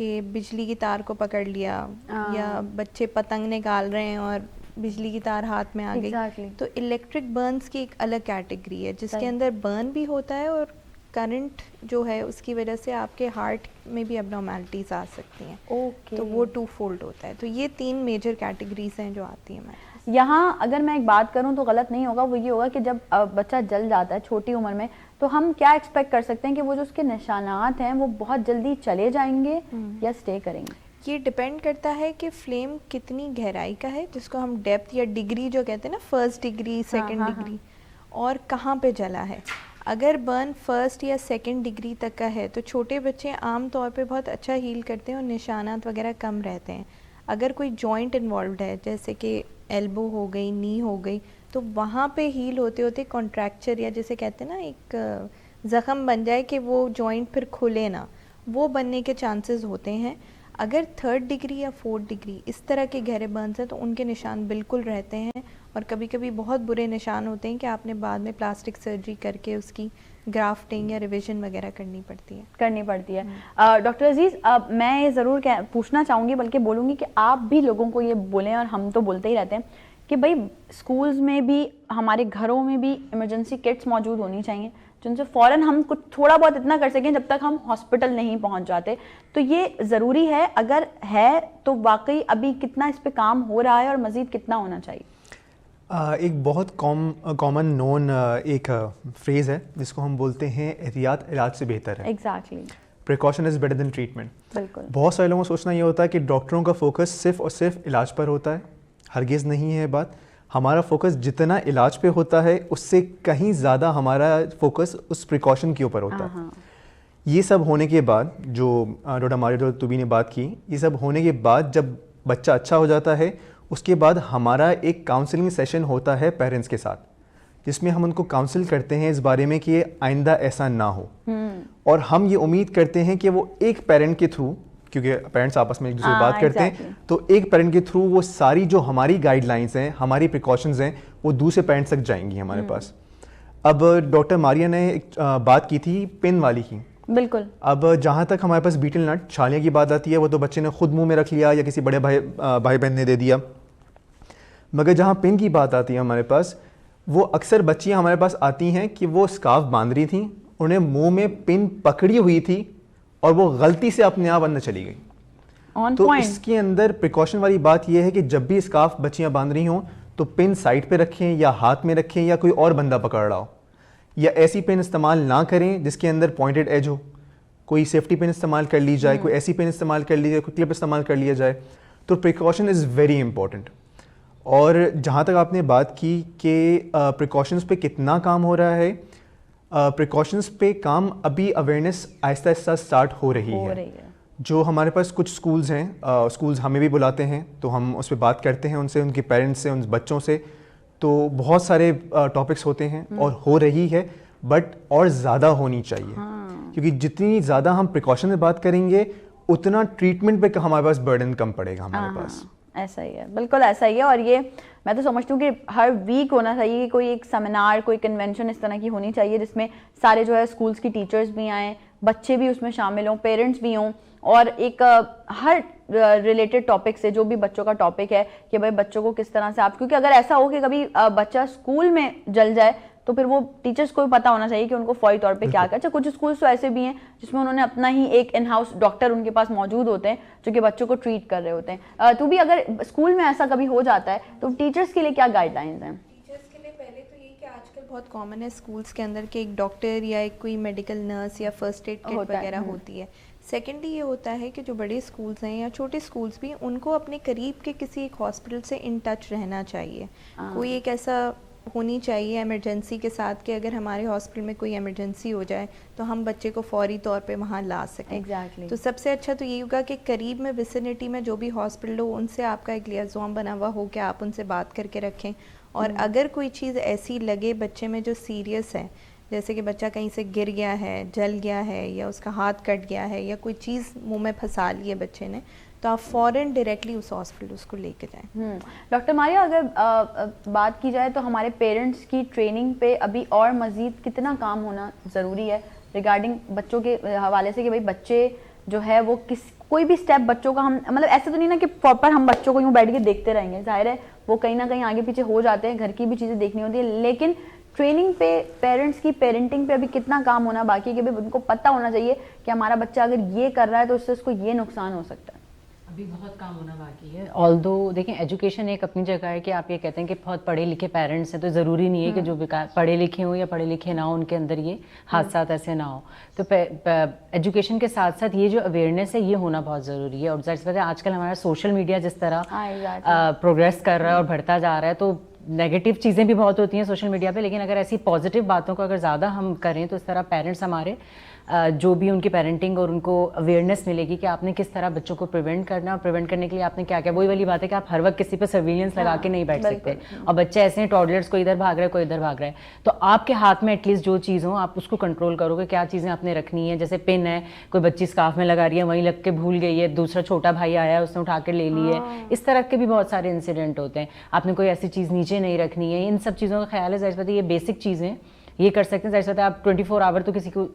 کہ بجلی کی تار کو پکڑ لیا یا بچے پتنگ نکال رہے ہیں اور بجلی کی تار ہاتھ میں آ گئی. تو الیکٹرک برنز کی ایک الگ کیٹیگری ہے جس کے اندر برن بھی ہوتا ہے اور کرنٹ جو ہے اس کی وجہ سے آپ کے ہارٹ میں بھی اب نارملٹیز آ سکتی ہیں. تو وہ 2 فولڈ ہوتا ہے. تو یہ 3 میجر کیٹیگریز ہیں جو آتی ہیں ہمارے یہاں. اگر میں ایک بات کروں تو غلط نہیں ہوگا, وہ یہ ہوگا کہ جب بچہ جل جاتا ہے چھوٹی عمر میں تو ہم کیا ایکسپیکٹ کر سکتے ہیں کہ وہ جو اس کے نشانات ہیں وہ بہت جلدی چلے جائیں گے یا اسٹے کریں گے؟ یہ ڈپینڈ کرتا ہے کہ فلیم کتنی گہرائی کا ہے, جس کو ہم ڈیپتھ یا ڈگری جو کہتے ہیں نا, فرسٹ ڈگری سیکنڈ ڈگری, اور کہاں پہ جلا ہے. اگر برن فرسٹ یا سیکنڈ ڈگری تک کا ہے تو چھوٹے بچے عام طور پہ بہت اچھا ہیل کرتے ہیں اور نشانات وغیرہ کم رہتے ہیں. اگر کوئی جوائنٹ انوالوڈ ہے جیسے کہ ایلبو ہو گئی, نی ہو گئی, تو وہاں پہ ہیل ہوتے ہوتے کانٹریکچر یا جسے کہتے ہیں نا ایک زخم بن جائے کہ وہ جوائنٹ پھر کھلے نا, وہ بننے کے چانسز ہوتے ہیں. اگر 3rd ڈگری یا 4th ڈگری اس طرح کے گہرے برنز ہیں تو ان کے نشان بالکل رہتے ہیں, اور کبھی کبھی بہت برے نشان ہوتے ہیں کہ آپ نے بعد میں پلاسٹک سرجری کر کے اس کی گرافٹنگ یا ریویژن وغیرہ کرنی پڑتی ہے. ڈاکٹر عزیز, میں یہ ضرور پوچھنا چاہوں گی, بلکہ بولوں گی کہ آپ بھی لوگوں کو یہ بولیں, اور ہم تو بولتے ہی رہتے ہیں کہ بھائی اسکولز میں بھی ہمارے گھروں میں بھی ایمرجنسی کٹس موجود ہونی چاہیے جن سے فوراً ہم کچھ تھوڑا بہت اتنا کر سکیں جب تک ہم ہاسپٹل نہیں پہنچ جاتے. تو یہ ضروری ہے, اگر ہے تو واقعی ابھی کتنا اس پہ کام ہو رہا ہے اور مزید کتنا ہونا چاہیے؟ ایک بہت کامن نون ایک فریز ہے جس کو ہم بولتے ہیں احتیاط علاج سے بہتر ہے. Exactly, precaution is better than treatment. بالکل. بہت سارے لوگوں کو سوچنا یہ ہوتا ہے کہ ڈاکٹروں کا فوکس صرف اور صرف علاج پر ہوتا ہے. ہرگز نہیں ہے بات. ہمارا فوکس جتنا علاج پہ ہوتا ہے اس سے کہیں زیادہ ہمارا فوکس اس پریکاشن کے اوپر ہوتا ہے. یہ سب ہونے کے بعد جو ڈاکٹر ماریہ طبی نے بات کی, یہ سب ہونے کے بعد جب بچہ اچھا ہو جاتا ہے اس کے بعد ہمارا ایک کاؤنسلنگ سیشن ہوتا ہے پیرنٹس کے ساتھ, جس میں ہم ان کو کاؤنسل کرتے ہیں اس بارے میں کہ آئندہ ایسا نہ ہو. اور ہم یہ امید کرتے ہیں کہ وہ ایک پیرنٹ کے تھرو, کیونکہ پیرنٹس آپس میں ایک دوسرے سے بات کرتے ہیں, تو ایک پیرنٹ کے تھرو وہ ساری جو ہماری گائیڈ لائنس ہیں, ہماری پریکاشنز ہیں, وہ دوسرے پیرنٹس تک جائیں گی ہمارے پاس. اب ڈاکٹر ماریہ نے ایک بات کی تھی پن والی کی. بالکل. اب جہاں تک ہمارے پاس بیٹل نٹ چھالیاں کی بات آتی ہے وہ تو بچے نے خود منہ میں رکھ لیا یا کسی بڑے بھائی بہن نے دے دیا, مگر جہاں پن کی بات آتی ہے ہمارے پاس, وہ اکثر بچیاں ہمارے پاس آتی ہیں کہ وہ اسکارف باندھ رہی تھیں, انہیں منہ میں پن پکڑی ہوئی تھی اور وہ غلطی سے اپنے آپ اندر چلی گئی. تو اس کے اندر پریکاشن والی بات یہ ہے کہ جب بھی اسکارف بچیاں باندھ رہی ہوں تو پن سائڈ پہ رکھیں یا ہاتھ میں رکھیں یا کوئی اور بندہ پکڑ رہا ہو, یا ایسی پن استعمال نہ کریں جس کے اندر پوائنٹڈ ایج ہو. کوئی سیفٹی پن استعمال کر لی جائے, کوئی ایسی پن استعمال کر لی جائے, کوئی کلپ استعمال کر لیا جائے. تو پریکاشن از ویری امپورٹنٹ. اور جہاں تک آپ نے بات کی کہ پریکاشنز پہ کتنا کام ہو رہا ہے, پریکاشنز پہ کام ابھی اویئرنیس آہستہ آہستہ اسٹارٹ ہو رہی ہے. جو ہمارے پاس کچھ سکولز ہیں, سکولز ہمیں بھی بلاتے ہیں تو ہم اس پہ بات کرتے ہیں ان سے, ان کے پیرنٹس سے, ان بچوں سے. تو بہت سارے ٹاپکس ہوتے ہیں اور ہو رہی ہے, بٹ اور زیادہ ہونی چاہیے, کیونکہ جتنی زیادہ ہم پریکاشن میں بات کریں گے اتنا ٹریٹمنٹ پہ ہمارے پاس برڈن کم پڑے گا ہمارے پاس. ایسا ہی ہے, بالکل ایسا ہی ہے. اور یہ میں تو سمجھتی ہوں کہ ہر ویک ہونا چاہیے کہ کوئی ایک سیمینار, کوئی کنونشن اس طرح کی ہونی چاہیے جس میں سارے جو ہے اسکولس کی ٹیچرز بھی آئیں, بچے بھی اس میں شامل ہوں, پیرنٹس بھی ہوں, اور ایک ہر ریلیٹڈ ٹاپک سے جو بھی بچوں کا ٹاپک ہے کہ بھائی بچوں کو کس طرح سے آپ, کیونکہ اگر ایسا ہو کہ کبھی بچہ اسکول میں جل جائے تو پھر وہ ٹیچرس کو بھی پتہ ہونا چاہیے کہ ان کو فوری طور پہ کیا کرنا. اچھا, کچھ اسکولس تو ایسے بھی ہیں جس میں انہوں نے اپنا ہی ایک ان ہاؤس ڈاکٹر ان کے پاس موجود ہوتے ہیں جو کہ بچوں کو ٹریٹ کر رہے ہوتے ہیں. تو بھی اگر اسکول میں ایسا کبھی ہو جاتا ہے تو ٹیچرس کے لیے کیا گائیڈ لائنز ہیں؟ ٹیچرس کے لیے پہلے تو یہ کہ آج کل بہت کامن ہے اسکولس کے اندر کہ ایک ڈاکٹر یا ایک کوئی میڈیکل نرس یا فرسٹ ایڈ کٹ وغیرہ ہوتی ہے. سیکنڈلی یہ ہوتا ہے کہ جو بڑے اسکولس ہیں یا چھوٹے اسکولس بھی, ان کو اپنے قریب کے کسی ایک ہاسپٹل سے ان ٹچ رہنا چاہیے. کوئی ایک ایسا ہونی چاہیے ایمرجنسی کے ساتھ کہ اگر ہمارے ہاسپٹل میں کوئی ایمرجنسی ہو جائے تو ہم بچے کو فوری طور پہ وہاں لا سکیں. تو سب سے اچھا تو یہ ہوگا کہ قریب میں ویسینٹی میں جو بھی ہاسپٹل ہو ان سے آپ کا ایک لیازوم بنا ہوا ہو کہ آپ ان سے بات کر کے رکھیں. اور اگر کوئی چیز ایسی لگے بچے میں جو سیریس ہے, جیسے کہ بچہ کہیں سے گر گیا ہے, جل گیا ہے, یا اس کا ہاتھ کٹ گیا ہے, یا کوئی چیز منہ میں پھنسا لی ہے بچے نے, تو آپ فوراً ڈائریکٹلی اس ہاسپٹل اس کو لے کے جائیں. ڈاکٹر ماریہ, اگر بات کی جائے تو ہمارے پیرنٹس کی ٹریننگ پہ ابھی اور مزید کتنا کام ہونا ضروری ہے ریگارڈنگ بچوں کے حوالے سے کہ بھائی بچے جو ہے وہ کوئی بھی اسٹیپ بچوں کا ہم مطلب ایسے تو نہیں نا کہ پراپر ہم بچوں کو یوں بیٹھ کے دیکھتے رہیں گے, ظاہر ہے وہ کہیں نہ کہیں آگے پیچھے ہو جاتے ہیں, گھر کی بھی چیزیں دیکھنی ہوتی ہے, لیکن ٹریننگ پہ پیرنٹس کی پیرنٹنگ پہ ابھی کتنا کام ہونا باقی ہے کہ ان کو پتہ ہونا چاہیے کہ ہمارا بچہ اگر یہ کر رہا ہے تو اس سے اس کو یہ نقصان ہو سکتا ہے. ابھی بہت کام ہونا باقی ہے. آلدو دیکھیں ایجوکیشن ایک اپنی جگہ ہے کہ آپ یہ کہتے ہیں کہ بہت پڑھے لکھے پیرنٹس ہیں تو ضروری نہیں ہے کہ جو پڑھے لکھے ہوں یا پڑھے لکھے نہ ہوں ان کے اندر یہ حادثات ایسے نہ ہوں. تو ایجوکیشن کے ساتھ ساتھ یہ جو اویئرنیس ہے یہ ہونا بہت ضروری ہے. اور ظاہر سی بات ہے آج کل ہمارا سوشل میڈیا جس طرح پروگریس کر رہا ہے اور بڑھتا جا رہا ہے تو نیگیٹو چیزیں بھی بہت ہوتی ہیں سوشل میڈیا پہ, لیکن اگر ایسی پازیٹیو باتوں کو اگر زیادہ ہم کریں تو اس طرح پیرنٹس ہمارے جو بھی ان کی پیرنٹنگ اور ان کو اویئرنیس ملے گی کہ آپ نے کس طرح بچوں کو پریونٹ کرنا, اور پریونٹ کرنے کے لیے آپ نے کیا کیا, وہی والی بات ہے کہ آپ ہر وقت کسی پہ سرویلنس لگا کے نہیں بیٹھ سکتے. اور بچے ایسے ہیں ٹاڈلرس کو ادھر بھاگ رہا ہے کوئی ادھر بھاگ رہا ہے, تو آپ کے ہاتھ میں ایٹ لیسٹ جو چیز ہوں آپ اس کو کنٹرول کرو گے, کیا چیزیں آپ نے رکھنی ہے. جیسے پن ہے, کوئی بچی اسکارف میں لگا رہی ہے وہیں لگ کے بھول گئی ہے, دوسرا چھوٹا بھائی آیا ہے اس نے اٹھا کے لے لی ہے, اس طرح کے بھی بہت سارے انسیڈنٹ ہوتے ہیں. آپ نے کوئی ایسی چیز نیچے نہیں رکھنی ہے, ان سب چیزوں کا خیال ہے. ظاہر بات ہے یہ بیسک چیزیں یہ کر سکتے ہیں. ظاہر بات ہے آپ 24 آور تو کسی کو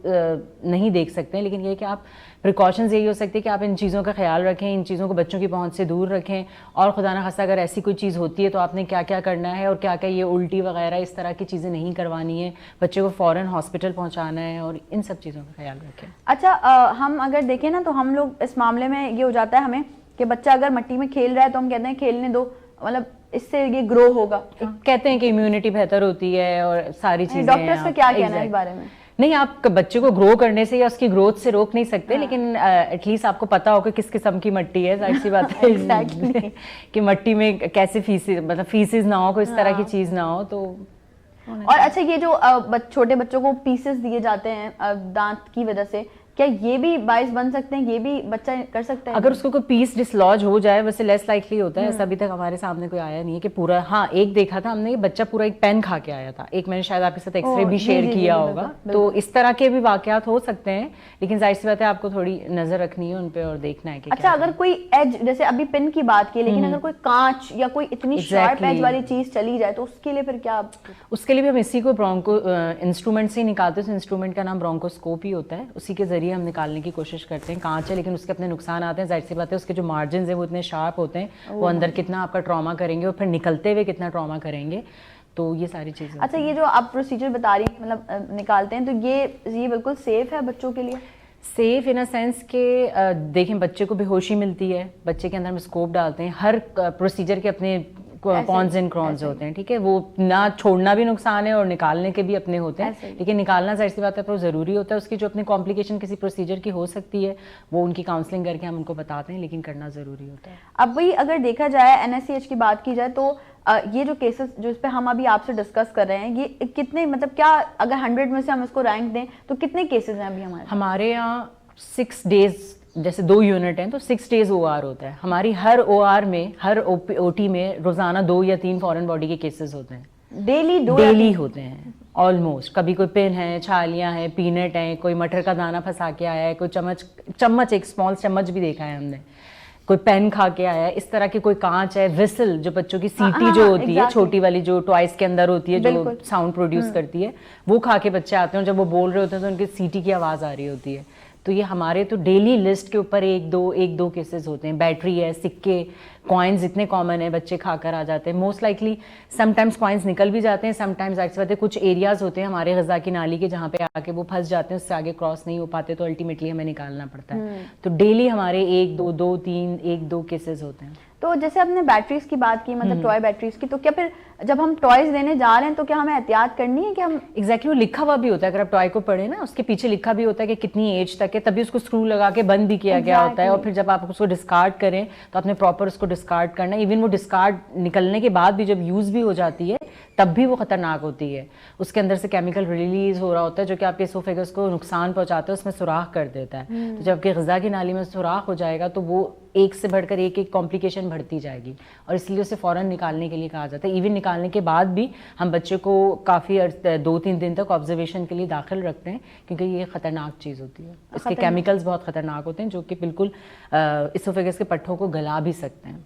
نہیں دیکھ سکتے ہیں, لیکن یہ کہ آپ پریکاشنز یہی ہو سکتی ہے کہ آپ ان چیزوں کا خیال رکھیں, ان چیزوں کو بچوں کی پہنچ سے دور رکھیں, اور خدا نہ خواستہ اگر ایسی کوئی چیز ہوتی ہے تو آپ نے کیا کیا کرنا ہے, اور کیا کیا یہ الٹی وغیرہ اس طرح کی چیزیں نہیں کروانی ہے, بچے کو فوراً ہاسپٹل پہنچانا ہے, اور ان سب چیزوں کا خیال رکھیں. اچھا ہم اگر دیکھیں نا تو ہم لوگ اس معاملے میں یہ ہو جاتا ہے ہمیں کہ بچہ اگر مٹی میں کھیل رہا ہے تو ہم کہتے ہیں کھیلنے دو, مطلب اس سے یہ گرو ہوگا. کہتے ہیں کہ امیونٹی بہتر ہوتی ہے اور ساری چیزیں. ڈاکٹرز کا کیا کہنا ہے اس بارے میں؟ نہیں, آپ بچے کو گرو کرنے سے یا اس کی گروتھ سے روک نہیں سکتے, لیکن ایٹ لیسٹ آپ کو پتا ہوگا کس قسم کی مٹی ہے. ظاہر سی بات ہے کہ مٹی میں کیسے فیسز مطلب فیسز نہ ہو, کوئی اس طرح کی چیز نہ ہو. تو اور اچھا یہ جو چھوٹے بچوں کو پیسز دیے جاتے ہیں دانت کی وجہ سے, کیا یہ بھی باعث بن سکتے ہیں, یہ بھی بچہ کر سکتا ہے؟ اگر اس کو کوئی پیس ڈسلوج ہو جائے ویسے لیس لائکلی ہوتا ہے. ایسا ابھی تک ہمارے سامنے کوئی آیا نہیں ہے کہ پورا. ہاں ایک دیکھا تھا ہم نے, بچہ پورا ایک پین کھا کے آیا تھا. ایک میں نے شاید آپ کے ساتھ ایکس رے بھی شیئر کیا ہوگا. تو اس طرح کے بھی واقعات ہو سکتے ہیں, لیکن ظاہر سی بات ہے آپ کو تھوڑی نظر رکھنی ہے ان پہ اور دیکھنا ہے کہ اچھا اگر کوئی ایج, جیسے ابھی پن کی بات کی, لیکن اگر کوئی کانچ یا کوئی اتنی شارپ ایج والی چیز چلی جائے تو اس کے لیے پھر کیا؟ اس کے لیے بھی ہم اسی کو برونکو انسٹرومنٹ سے ہی نکالتے ہیں. انسٹرومنٹ کا نام برونکوسکوپ ہی ہوتا ہے, اسی کے ذریعے ہم نکالنے کی کوشش کرتے ہیں. کانچ ہے لیکن اس کے اپنے نقصان آتے ہیں. ظاہر سی بات ہے اس کے جو مارجنز ہیں وہ اتنے شارپ ہوتے ہیں, وہ اندر کتنا آپ کا ٹراما کریں گے اور پھر نکلتے ہوئے کتنا ٹراما کریں گے. تو یہ ساری چیزیں. اچھا یہ جو آپ پروسیجر بتا رہی ہیں مطلب نکالتے ہیں, تو یہ بالکل سیف ہے بچوں کے لیے؟ سیف ان اے سینس کہ دیکھیں بچے کو بے ہوشی ملتی ہے, بچے کے اندر ہم اسکوپ ڈالتے ہیں. ہر پروسیجر کے اپنے پونز اینڈ کرونز ہوتے ہیں, ٹھیک ہے. وہ نہ چھوڑنا بھی نقصان ہے اور نکالنے کے بھی اپنے ہوتے ہیں, لیکن نکالنا ظاہر سی بات ہے تو ضروری ہوتا ہے. اس کی جو اپنی کمپلیکیشن کسی پروسیجر کی ہو سکتی ہے وہ ان کی کاؤنسلنگ کر کے ہم ان کو بتاتے ہیں, لیکن کرنا ضروری ہوتا ہے. اب وہی اگر دیکھا جائے NSCH کی بات کی جائے تو یہ جو کیسز جو اس پہ ہم ابھی آپ سے ڈسکس کر رہے ہیں, یہ کتنے مطلب کیا اگر 100 میں سے ہم اس کو رینک دیں تو کتنے کیسز ہیں ابھی ہمارے یہاں 6 days جیسے 2 یونٹ ہیں تو 6 days OR ہوتا ہے. ہماری ہر OR میں ہر OT میں روزانہ 2 یا 3 فورن باڈی کے کیسز ہوتے ہیں. ڈیلی ہوتے ہیں آلموسٹ. کبھی کوئی پن ہے, چھالیاں ہیں, پینٹ ہیں, کوئی مٹر کا دانہ پھنسا کے آیا ہے, کوئی چمچ ایک اسمال چمچ بھی دیکھا ہے ہم نے, کوئی پین کھا کے آیا ہے. اس طرح کی کوئی کانچ ہے, وسل جو بچوں کی سیٹی جو ہوتی ہے چھوٹی والی جو ٹوائز کے اندر ہوتی ہے جو ساؤنڈ پروڈیوس کرتی ہے, وہ کھا کے بچے آتے ہیں. جب وہ بول رہے ہوتے ہیں تو ان کی سیٹی کی آواز آ رہی ہوتی ہے. تو یہ ہمارے تو ڈیلی لسٹ کے اوپر ایک دو کیسز ہوتے ہیں. بیٹری ہے, سکے, کوائنز اتنے کامن ہیں, بچے کھا کر آ جاتے ہیں. Most likely some times coins نکل بھی جاتے ہیں, سم ٹائمز ایسی بات ہے کچھ ایریاز ہوتے ہیں ہمارے غذا کی نالی کے جہاں پہ آ کے وہ پھنس جاتے ہیں, اس سے آگے کراس نہیں ہو پاتے, تو الٹیمیٹلی ہمیں نکالنا پڑتا ہے. تو ڈیلی ہمارے 1-2 کیسز ہوتے ہیں. تو جیسے آپ نے بیٹریز کی بات کی, مطلب ٹوائے بیٹریز کی, تو کیا پھر جب ہم ٹوائز لینے جا رہے ہیں تو کیا ہمیں احتیاط کرنی ہے کہ ہم ایگزیکٹلی وہ لکھا ہوا بھی ہوتا ہے, اگر آپ ٹوائے کو پڑھیں نا اس کے پیچھے لکھا بھی ہوتا ہے کہ کتنی ایج تک ہے, تبھی اس کو اسکرو لگا کے بند بھی کیا گیا ہوتا ہے. اور پھر جب آپ اس کو ڈسکارڈ کریں تو آپ نے پراپر اس کو ڈسکارڈ کرنا ہے. ایون وہ ڈسکارڈ نکلنے کے بعد بھی جب یوز بھی ہو جاتی ہے تب بھی وہ خطرناک ہوتی ہے. اس کے اندر سے کیمیکل ریلیز ہو رہا ہوتا ہے جو کہ آپ کے اسوفیگس کو نقصان پہنچاتا ہے, اس میں سوراخ کر دیتا ہے. تو جب کہ غذا کی نالی میں سوراخ ہو جائے گا تو وہ ایک سے بڑھ کر ایک کمپلیکیشن بڑھتی جائے گی, اور اس لیے اسے فوراً نکالنے کے لیے کہا جاتا ہے. ایون نکالنے کے بعد بھی ہم بچے کو کافی 2-3 دن تک آبزرویشن کے لیے داخل رکھتے ہیں, کیونکہ یہ خطرناک چیز ہوتی ہے. اس کے کیمیکلز بہت خطرناک ہوتے ہیں جو کہ بالکل اسوفیگس کے پٹھوں کو گلا بھی سکتے ہیں.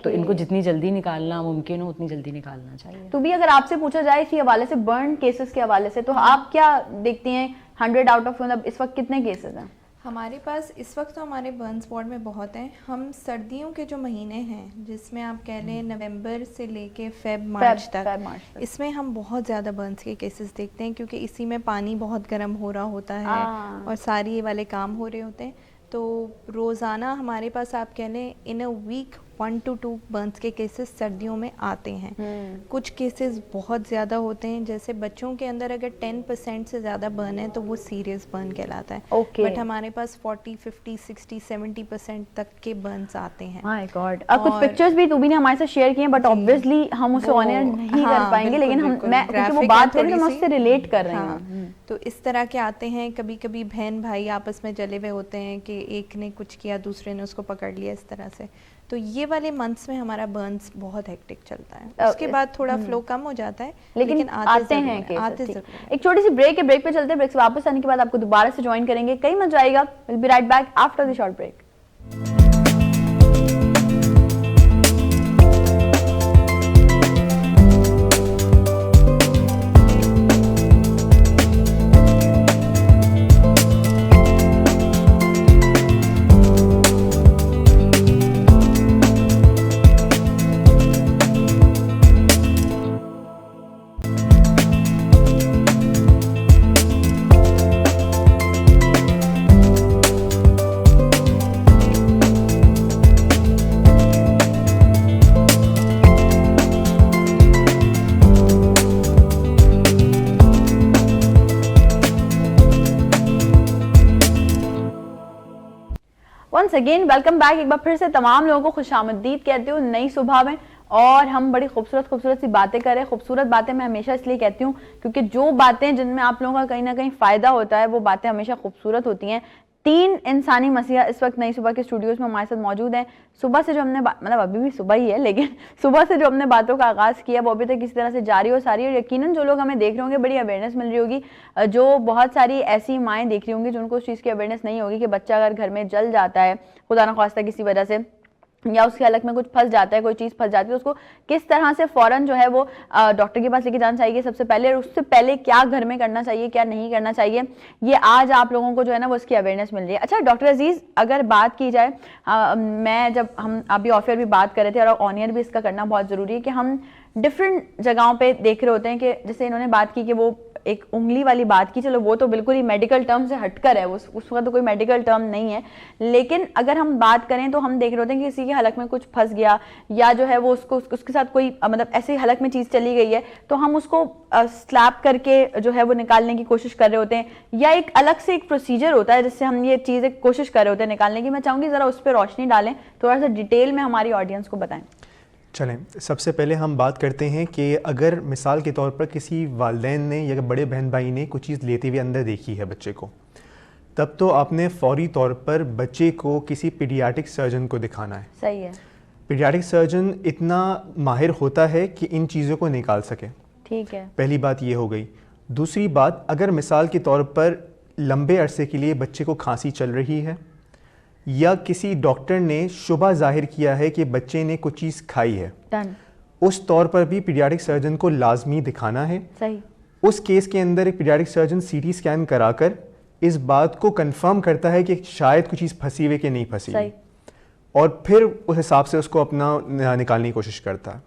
تو ان کو جتنی جلدی نکالنا ممکن ہو اتنی جلدی نکالنا چاہیے. تو بھی اگر آپ سے پوچھا جائے اسی حوالے سے برن کیسز کے حوالے سے, تو آپ کیا دیکھتی ہیں 100 آؤٹ آف مطلب اس وقت کتنے کیسز ہیں؟ ہمارے پاس اس وقت تو ہمارے برنس وارڈ میں بہت ہیں. ہم سردیوں کے جو مہینے ہیں جس میں آپ کہہ لیں نومبر سے لے کے مارچ تک, اس میں ہم بہت زیادہ برنس کے کیسز دیکھتے ہیں, کیونکہ اسی میں پانی بہت گرم ہو رہا ہوتا ہے اور ساری یہ والے کام ہو رہے ہوتے ہیں. تو روزانہ ہمارے پاس آپ کہہ لیں ان اے ویک 1 to 2 برنس کے کیسز سردیوں میں آتے ہیں. کچھ کیسز بہت زیادہ ہوتے ہیں, جیسے بچوں کے اندر اگر 10% سے زیادہ برن ہے تو وہ سیریس برن کہلاتا ہے. بٹ ہمارے پاس 40, 50, 60, 70% تک کے برنس آتے ہیں. مائی گاڈ. کچھ پکچرز بھی تو بھی نے ہمارے ساتھ شیئر کیے ہیں, بٹ obviously ہم اسے آن ایئر نہیں کر پائیں گے, لیکن میں کیونکہ وہ بات کریں تو میں اس سے ریلیٹ کر رہی ہوں. تو اس طرح کے آتے ہیں. کبھی کبھی بہن بھائی آپس میں جلے ہوئے ہوتے ہیں کہ ایک نے کچھ کیا دوسرے نے اس کو پکڑ لیا, اس طرح سے. تو یہ والے منتھس میں ہمارا برنس بہت ہیکٹک چلتا ہے. اس کے بعد تھوڑا فلو کم ہو جاتا ہے, لیکن آتے ہیں. ایک چھوٹی سی بریک ہے, بریک پہ چلتے ہیں. بریک سے واپس آنے کے بعد آپ کو دوبارہ سے جوائن کریں گے, کہیں مت جائے گا. Will be right back after the short break. Once again welcome back. ایک بار پھر سے تمام لوگوں کو خوش آمدید کہتی ہوں نئی صبح میں, اور ہم بڑی خوبصورت سی باتیں کر رہے ہیں. خوبصورت باتیں میں ہمیشہ اس لیے کہتی ہوں کیونکہ جو باتیں جن میں آپ لوگوں کا کہیں نہ کہیں فائدہ ہوتا ہے وہ باتیں ہمیشہ خوبصورت ہوتی ہیں. 3 انسانی مسیحا اس وقت نئی صبح کے اسٹوڈیوز میں ہمارے ساتھ موجود ہیں. صبح سے جو ہم نے مطلب ابھی بھی صبح ہی ہے, لیکن صبح سے جو ہم نے باتوں کا آغاز کیا وہ ابھی تک کسی طرح سے جاری ہو ساری, اور یقیناً جو لوگ ہمیں دیکھ رہے ہوں گے بڑی اویئرنیس مل رہی ہوگی. جو بہت ساری ایسی مائیں دیکھ رہی ہوں گی جن کو اس چیز کی اویئرنیس نہیں ہوگی کہ بچہ اگر گھر میں جل جاتا ہے خدا نخواستہ کسی وجہ سے, یا اس کے حلق میں کچھ پھنس جاتا ہے, کوئی چیز پھنس جاتی ہے, اس کو کس طرح سے فوراً جو ہے وہ ڈاکٹر کے پاس لے کے جانا چاہیے سب سے پہلے, اور اس سے پہلے کیا گھر میں کرنا چاہیے کیا نہیں کرنا چاہیے, یہ آج آپ لوگوں کو جو ہے نا وہ اس کی اویئرنیس مل رہی ہے. اچھا ڈاکٹر عزیز, اگر بات کی جائے, میں جب ہم ابھی آف ایئر بھی بات کر رہے تھے اور آن ایئر بھی اس کا کرنا بہت ضروری ہے کہ ہم ڈفرینٹ جگہوں پہ دیکھ رہے ہوتے ہیں کہ جیسے انہوں نے بات کی کہ وہ ایک انگلی والی بات کی, چلو وہ تو بالکل ہی میڈیکل ٹرم سے ہٹ کر ہے, اس کا تو کوئی میڈیکل ٹرم نہیں ہے, لیکن اگر ہم بات کریں تو ہم دیکھ رہے ہوتے ہیں کہ کسی کے حلق میں کچھ پھنس گیا, یا جو ہے وہ اس کے ساتھ کوئی مطلب ایسے حلق میں چیز چلی گئی ہے تو ہم اس کو سلیپ کر کے جو ہے وہ نکالنے کی کوشش کر رہے ہوتے ہیں, یا ایک الگ سے ایک پروسیجر ہوتا ہے جس سے ہم یہ چیزیں کوشش کر رہے ہوتے ہیں نکالنے کی. میں چاہوں گی ذرا اس پہ روشنی ڈالیں, تھوڑا سا ڈیٹیل میں ہماری آڈینس کو بتائیں. چلیں, سب سے پہلے ہم بات کرتے ہیں کہ اگر مثال کے طور پر کسی والدین نے یا بڑے بہن بھائی نے کوئی چیز لیتے ہوئے اندر دیکھی ہے بچے کو, تب تو آپ نے فوری طور پر بچے کو کسی پیڈیاٹرک سرجن کو دکھانا ہے. صحیح ہے. پیڈیاٹرک سرجن اتنا ماہر ہوتا ہے کہ ان چیزوں کو نکال سکے. ٹھیک ہے, پہلی بات یہ ہو گئی. دوسری بات, اگر مثال کے طور پر لمبے عرصے کے لیے بچے کو کھانسی چل رہی ہے, یا کسی ڈاکٹر نے شبہ ظاہر کیا ہے کہ بچے نے کوئی چیز کھائی ہے, اس طور پر بھی پیڈیاٹرک سرجن کو لازمی دکھانا ہے. صحیح. اس کیس کے اندر ایک paediatric surgeon C T scan کرا کر اس بات کو کنفرم کرتا ہے کہ شاید کوئی چیز پھنسی ہوئی کہ نہیں پھنسی ہوئی, اور پھر اس حساب سے اس کو اپنا نکالنے کی کوشش کرتا ہے.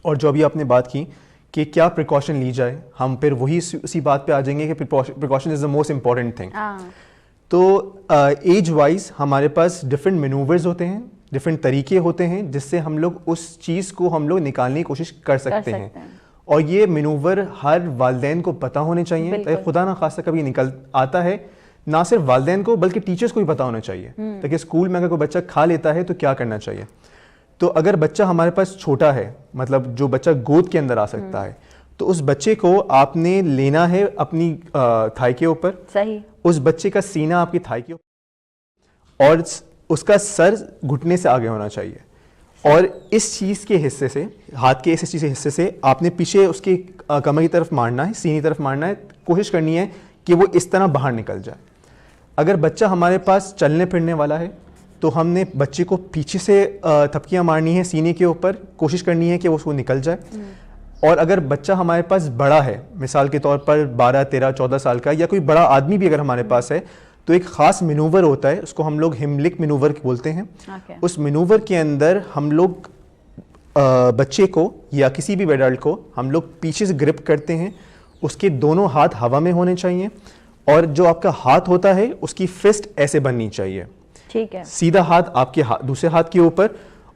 اور جو ابھی آپ نے بات کی کہ کیا پریکاشن لی جائے, ہم پھر وہی اسی بات پہ آ جائیں گے کہ precaution is the most important thing. تو ایج وائز ہمارے پاس ڈفرینٹ مینوورز ہوتے ہیں, ڈفرینٹ طریقے ہوتے ہیں جس سے ہم لوگ اس چیز کو ہم لوگ نکالنے کی کوشش کر سکتے ہیں. اور یہ مینوور ہر والدین کو پتہ ہونے چاہیے, تاکہ خدا نہ خواستہ کبھی نکل آتا ہے, نہ صرف والدین کو بلکہ ٹیچرز کو بھی پتہ ہونا چاہیے, تاکہ اسکول میں اگر کوئی بچہ کھا لیتا ہے تو کیا کرنا چاہیے. تو اگر بچہ ہمارے پاس چھوٹا ہے, مطلب جو بچہ گود کے اندر آ سکتا ہے, تو اس بچے کو آپ نے لینا ہے اپنی تھائی کے اوپر. صحیح. اس بچے کا سینہ آپ کی تھائی کے اوپر, اور اس کا سر گھٹنے سے آگے ہونا چاہیے. اور اس چیز کے حصے سے, ہاتھ کے اس چیز کے حصے سے آپ نے پیچھے اس کی کمر کی طرف مارنا ہے, سینے کی طرف مارنا ہے, کوشش کرنی ہے کہ وہ اس طرح باہر نکل جائے. اگر بچہ ہمارے پاس چلنے پھرنے والا ہے تو ہم نے بچے کو پیچھے سے تھپکیاں مارنی ہے سینے کے اوپر, کوشش کرنی ہے کہ وہ اس کو نکل جائے. اور اگر بچہ ہمارے پاس بڑا ہے, مثال کے طور پر 12, 13, 14 سال کا, یا کوئی بڑا آدمی بھی اگر ہمارے پاس ہے, تو ایک خاص مینوور ہوتا ہے, اس کو ہم لوگ ہملک مینوور بولتے ہیں. اس مینوور کے اندر ہم لوگ بچے کو یا کسی بھی ایڈلٹ کو ہم لوگ پیچھے سے گرپ کرتے ہیں, اس کے دونوں ہاتھ ہوا میں ہونے چاہیے, اور جو آپ کا ہاتھ ہوتا ہے اس کی فسٹ ایسے بننی چاہیے, ٹھیک ہے, سیدھا ہاتھ آپ کے دوسرے ہاتھ کے اوپر,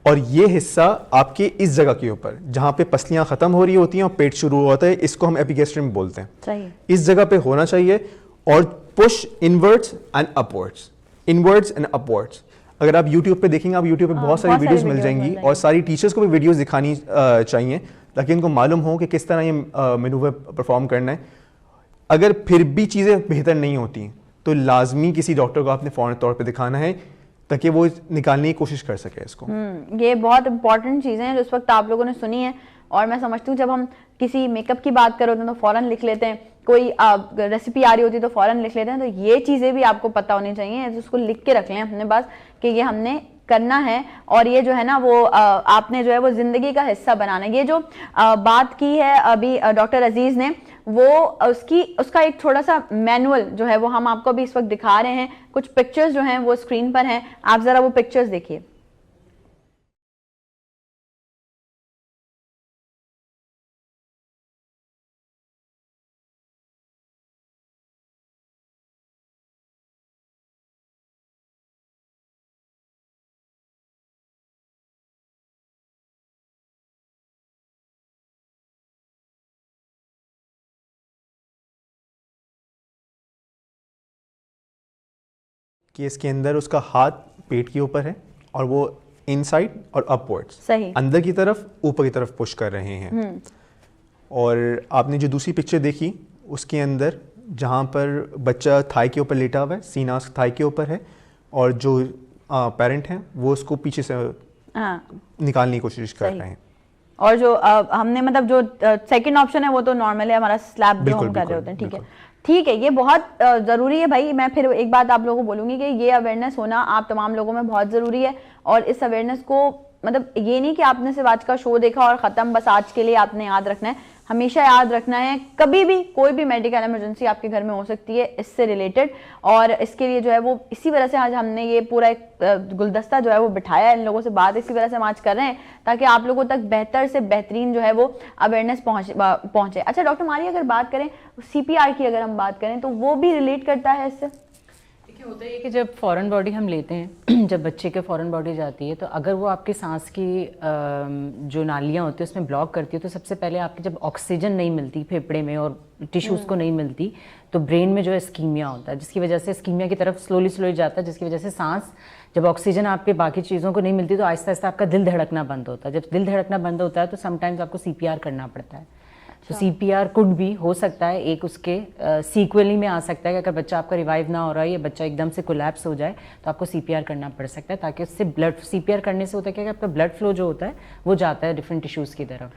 اور یہ حصہ آپ کے اس جگہ کے اوپر جہاں پہ پسلیاں ختم ہو رہی ہوتی ہیں اور پیٹ شروع ہوتا ہے, اس کو ہم ایپیگیسٹرم بولتے ہیں. صحیح, اس جگہ پہ ہونا چاہیے, اور پش انورڈس اینڈ اپورڈس, انورڈس اینڈ اپورڈس. اگر آپ یوٹیوب پہ دیکھیں گے, آپ یوٹیوب پہ بہت ساری ویڈیوز مل جائیں گی, اور ساری ٹیچرس کو بھی ویڈیوز دکھانی چاہیے تاکہ ان کو معلوم ہو کہ کس طرح یہ مینوور پرفارم کرنا ہے. اگر پھر بھی چیزیں بہتر نہیں ہوتی تو لازمی کسی ڈاکٹر کو آپ نے فوراً طور پہ دکھانا ہے تاکہ وہ نکالنے کی کوشش کر سکے اس کو. یہ بہت امپورٹنٹ چیزیں ہیں جو اس وقت آپ لوگوں نے سنی ہیں, اور میں سمجھتی ہوں جب ہم کسی میک اپ کی بات کر رہے ہوتے ہیں تو فوراً لکھ لیتے ہیں, کوئی ریسیپی آ رہی ہوتی ہے تو فوراً لکھ لیتے ہیں. تو یہ چیزیں بھی آپ کو پتہ ہونی چاہیے, اس کو لکھ کے رکھ لیں اپنے پاس کہ یہ ہم نے کرنا ہے, اور یہ جو ہے نا وہ آپ نے جو ہے وہ زندگی کا حصہ بنانا ہے. یہ جو بات کی ہے ابھی ڈاکٹر عزیز نے, وہ اس کا ایک تھوڑا سا مینول جو ہے وہ ہم آپ کو بھی اس وقت دکھا رہے ہیں. کچھ پکچرز جو ہیں وہ اسکرین پر ہیں, آپ ذرا وہ پکچرز دیکھیے. کہ اس کے اندر اس کا ہاتھ پیٹ کے اوپر ہے اور وہ ان سائڈ اور اپ ورڈس, صحیح, اندر کی طرف اوپر کی طرف پش کر رہے ہیں. اور آپ نے جو دوسری پکچر دیکھی اس کے اندر جہاں پر بچہ تھائی کے اوپر لیٹا ہوا ہے, سینہ تھائی کے اوپر ہے, اور جو پیرنٹ ہیں وہ اس کو پیچھے سے نکالنے کی کوشش کر رہے ہیں. اور جو ہم نے مطلب جو سیکنڈ آپشن ہے وہ تو نارمل ہے ہمارا سلیب جو ہم کر رہے ہوتے ہیں. ٹھیک ہے, ٹھیک ہے, یہ بہت ضروری ہے بھائی. میں پھر ایک بات آپ لوگوں کو بولوں گی کہ یہ اویئرنیس ہونا آپ تمام لوگوں میں بہت ضروری ہے, اور اس اویئرنیس کو مطلب یہ نہیں کہ آپ نے صرف آج کا شو دیکھا اور ختم, بس آج کے لیے آپ نے یاد رکھنا ہے, ہمیشہ یاد رکھنا ہے. کبھی بھی کوئی بھی میڈیکل ایمرجنسی آپ کے گھر میں ہو سکتی ہے اس سے ریلیٹڈ, اور اس کے لیے جو ہے وہ اسی وجہ سے آج ہم نے یہ پورا ایک گلدستہ جو ہے وہ بٹھایا ہے, ان لوگوں سے بات اسی وجہ سے ہم آج کر رہے ہیں تاکہ آپ لوگوں تک بہتر سے بہترین جو ہے وہ اویئرنیس پہنچے. اچھا ڈاکٹر ماری, اگر بات کریں سی پی آر کی, اگر ہم بات کریں تو وہ بھی ریلیٹ کرتا ہے اس سے. ہوتا ہے کہ جب فورن باڈی ہم لیتے ہیں, جب بچے کے فورن باڈی جاتی ہے تو اگر وہ آپ کی سانس کی جو نالیاں ہوتی ہیں اس میں بلاک کرتی ہے, تو سب سے پہلے آپ کی جب آکسیجن نہیں ملتی پھیپھڑے میں اور ٹیشوز کو نہیں ملتی تو برین میں جو ہے اسکیمیا ہوتا ہے, جس کی وجہ سے اسکیمیا کی طرف سلولی جاتا ہے, جس کی وجہ سے سانس جب آکسیجن آپ کے باقی چیزوں کو نہیں ملتی تو آہستہ آہستہ آپ کا دل دھڑکنا بند ہوتا ہے. جب دل دھڑکنا بند ہوتا ہے تو سم ٹائمز آپ کو سی پی آر کرنا پڑتا ہے. تو سی پی آر کڈ بھی ہو سکتا ہے ایک اس کے سیکولی میں آ سکتا ہے کہ اگر بچہ آپ کا ریوائیو نہ ہو رہا ہے یا بچہ ایک دم سے کولیپس ہو جائے تو آپ کو سی پی آر کرنا پڑ سکتا ہے, تاکہ اس سے بلڈ, سی پی آر کرنے سے ہوتا ہے کہ آپ کا بلڈ فلو جو ہوتا ہے وہ جاتا ہے ڈفرینٹ ٹیشوز کی طرف.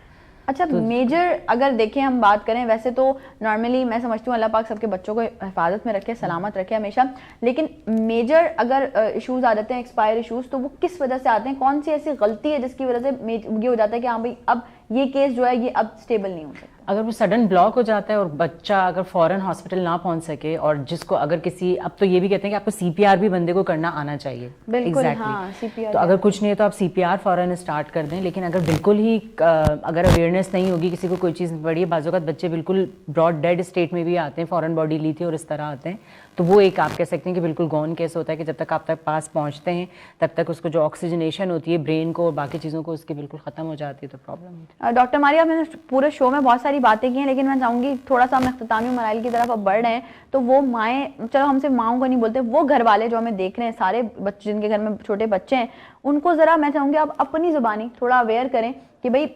اچھا میجر اگر دیکھیں ہم بات کریں, ویسے تو نارملی میں سمجھتی ہوں اللہ پاک سب کے بچوں کو حفاظت میں رکھے, سلامت رکھے ہمیشہ, لیکن میجر اگر ایشوز آ جاتے ہیں, ایکسپائر ایشوز, تو وہ کس وجہ سے آتے ہیں؟ کون سی ایسی غلطی ہے جس کی وجہ سے یہ ہو جاتا ہے کہ ہاں بھائی اب یہ کیس جو ہے یہ اب اسٹیبل نہیں ہو سکتا؟ اگر وہ سڈن بلاک ہو جاتا ہے اور بچہ اگر فوراً ہاسپٹل نہ پہنچ سکے, اور جس کو اگر کسی, اب تو یہ بھی کہتے ہیں کہ آپ کو سی پی آر بھی بندے کو کرنا آنا چاہیے. بالکل, ہاں, سی پی آر. تو اگر کچھ نہیں ہے تو آپ سی پی آر فوراً اسٹارٹ کر دیں. لیکن اگر بالکل ہی اگر اویئرنیس نہیں ہوگی, کسی کو کوئی چیز بڑی ہے, بعض اوقات بچے بالکل براڈ ڈیڈ اسٹیٹ میں بھی آتے ہیں, فوراً باڈی لی تھی اور اس طرح آتے ہیں, تو وہ ایک آپ کہہ سکتے ہیں کہ بالکل گون کیس ہوتا ہے کہ جب تک آپ تک پاس پہنچتے ہیں تب تک اس کو جو آکسیجنیشن ہوتی ہے برین کو اور باقی چیزوں کو اس کی بالکل ختم ہو جاتی ہے, تو پرابلم ہوتی ہے. ڈاکٹر ماری, آپ نے پورے شو میں بہت ساری باتیں کی ہیں, لیکن میں چاہوں گی تھوڑا سا ہم اختتامی مراحل کی طرف اب بڑھ رہے ہیں, تو وہ مائیں, چلو ہم صرف ماؤں کو نہیں بولتے, وہ گھر والے جو ہمیں دیکھ رہے ہیں, سارے بچے جن کے گھر میں چھوٹے بچے ہیں, ان کو ذرا میں چاہوں گی آپ اپنی زبانی تھوڑا اویئر کریں کہ بھائی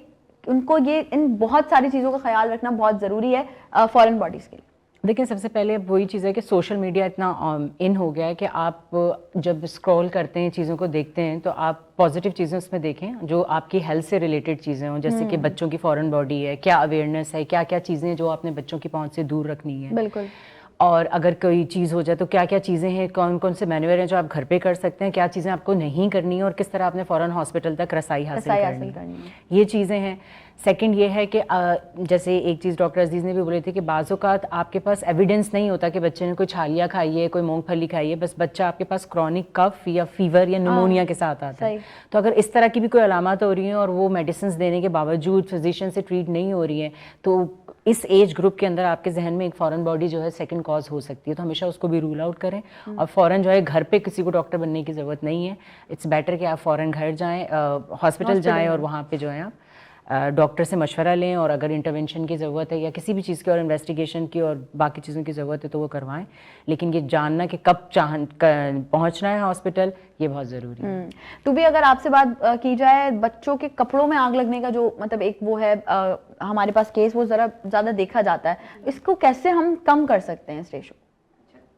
ان کو یہ ان بہت ساری چیزوں کا خیال رکھنا بہت ضروری ہے فورن باڈیز کے لیے. دیکھیں, سب سے پہلے وہی چیز ہے کہ سوشل میڈیا اتنا ان ہو گیا ہے کہ آپ جب اسکرول کرتے ہیں, چیزوں کو دیکھتے ہیں, تو آپ پازیٹیو چیزیں اس میں دیکھیں جو آپ کی ہیلتھ سے ریلیٹڈ چیزیں ہوں, جیسے کہ بچوں کی فورن باڈی ہے, کیا اویئرنیس ہے, کیا کیا چیزیں جو آپ نے بچوں کی پہنچ سے دور رکھنی ہے. بالکل. اور اگر کوئی چیز ہو جائے تو کیا کیا چیزیں ہیں, کون کون سے مینوئر ہیں جو آپ گھر پہ کر سکتے ہیں, کیا چیزیں آپ کو نہیں کرنی ہے اور کس طرح آپ نے فوراً ہاسپٹل تک رسائی حاصل کرنی ہے, یہ چیزیں ہیں. سیکنڈ یہ ہے کہ جیسے ایک چیز ڈاکٹر عزیز نے بھی بولی تھی کہ بعض اوقات آپ کے پاس ایویڈنس نہیں ہوتا کہ بچے نے کوئی چھالیاں کھائی ہے, کوئی مونگ پھلی کھائی ہے, بس بچہ آپ کے پاس کرونک کف یا فیور یا نمونیا کے ساتھ آتا ہے. تو اگر اس طرح کی بھی کوئی علامات ہو رہی ہیں اور وہ میڈیسنز دینے کے باوجود فزیشین سے ٹریٹ نہیں ہو رہی ہیں, تو اس ایج گروپ کے اندر آپ کے ذہن میں ایک فورن باڈی جو ہے سیکنڈ کاز ہو سکتی ہے. تو ہمیشہ اس کو بھی رول آؤٹ کریں اور فوراً جو ہے گھر پہ کسی کو ڈاکٹر بننے کی ضرورت نہیں ہے. اٹس بیٹر کہ آپ فوراً گھر جائیں, ہاسپٹل جائیں اور وہاں پہ جو ہے آپ ڈاکٹر سے مشورہ لیں, اور اگر انٹرونشن کی ضرورت ہے یا کسی بھی چیز کی اور انویسٹیگیشن کی اور باقی چیزوں کی ضرورت ہے تو وہ کروائیں. لیکن یہ جاننا کہ کب پہنچنا ہے ہاسپٹل, یہ بہت ضروری ہے. تو بھی اگر آپ سے بات کی جائے بچوں کے کپڑوں میں آگ لگنے کا جو مطلب ایک وہ ہے ہمارے پاس کیس, وہ ذرا زیادہ دیکھا جاتا ہے, اس کو کیسے ہم کم کر سکتے ہیں اس ریشو؟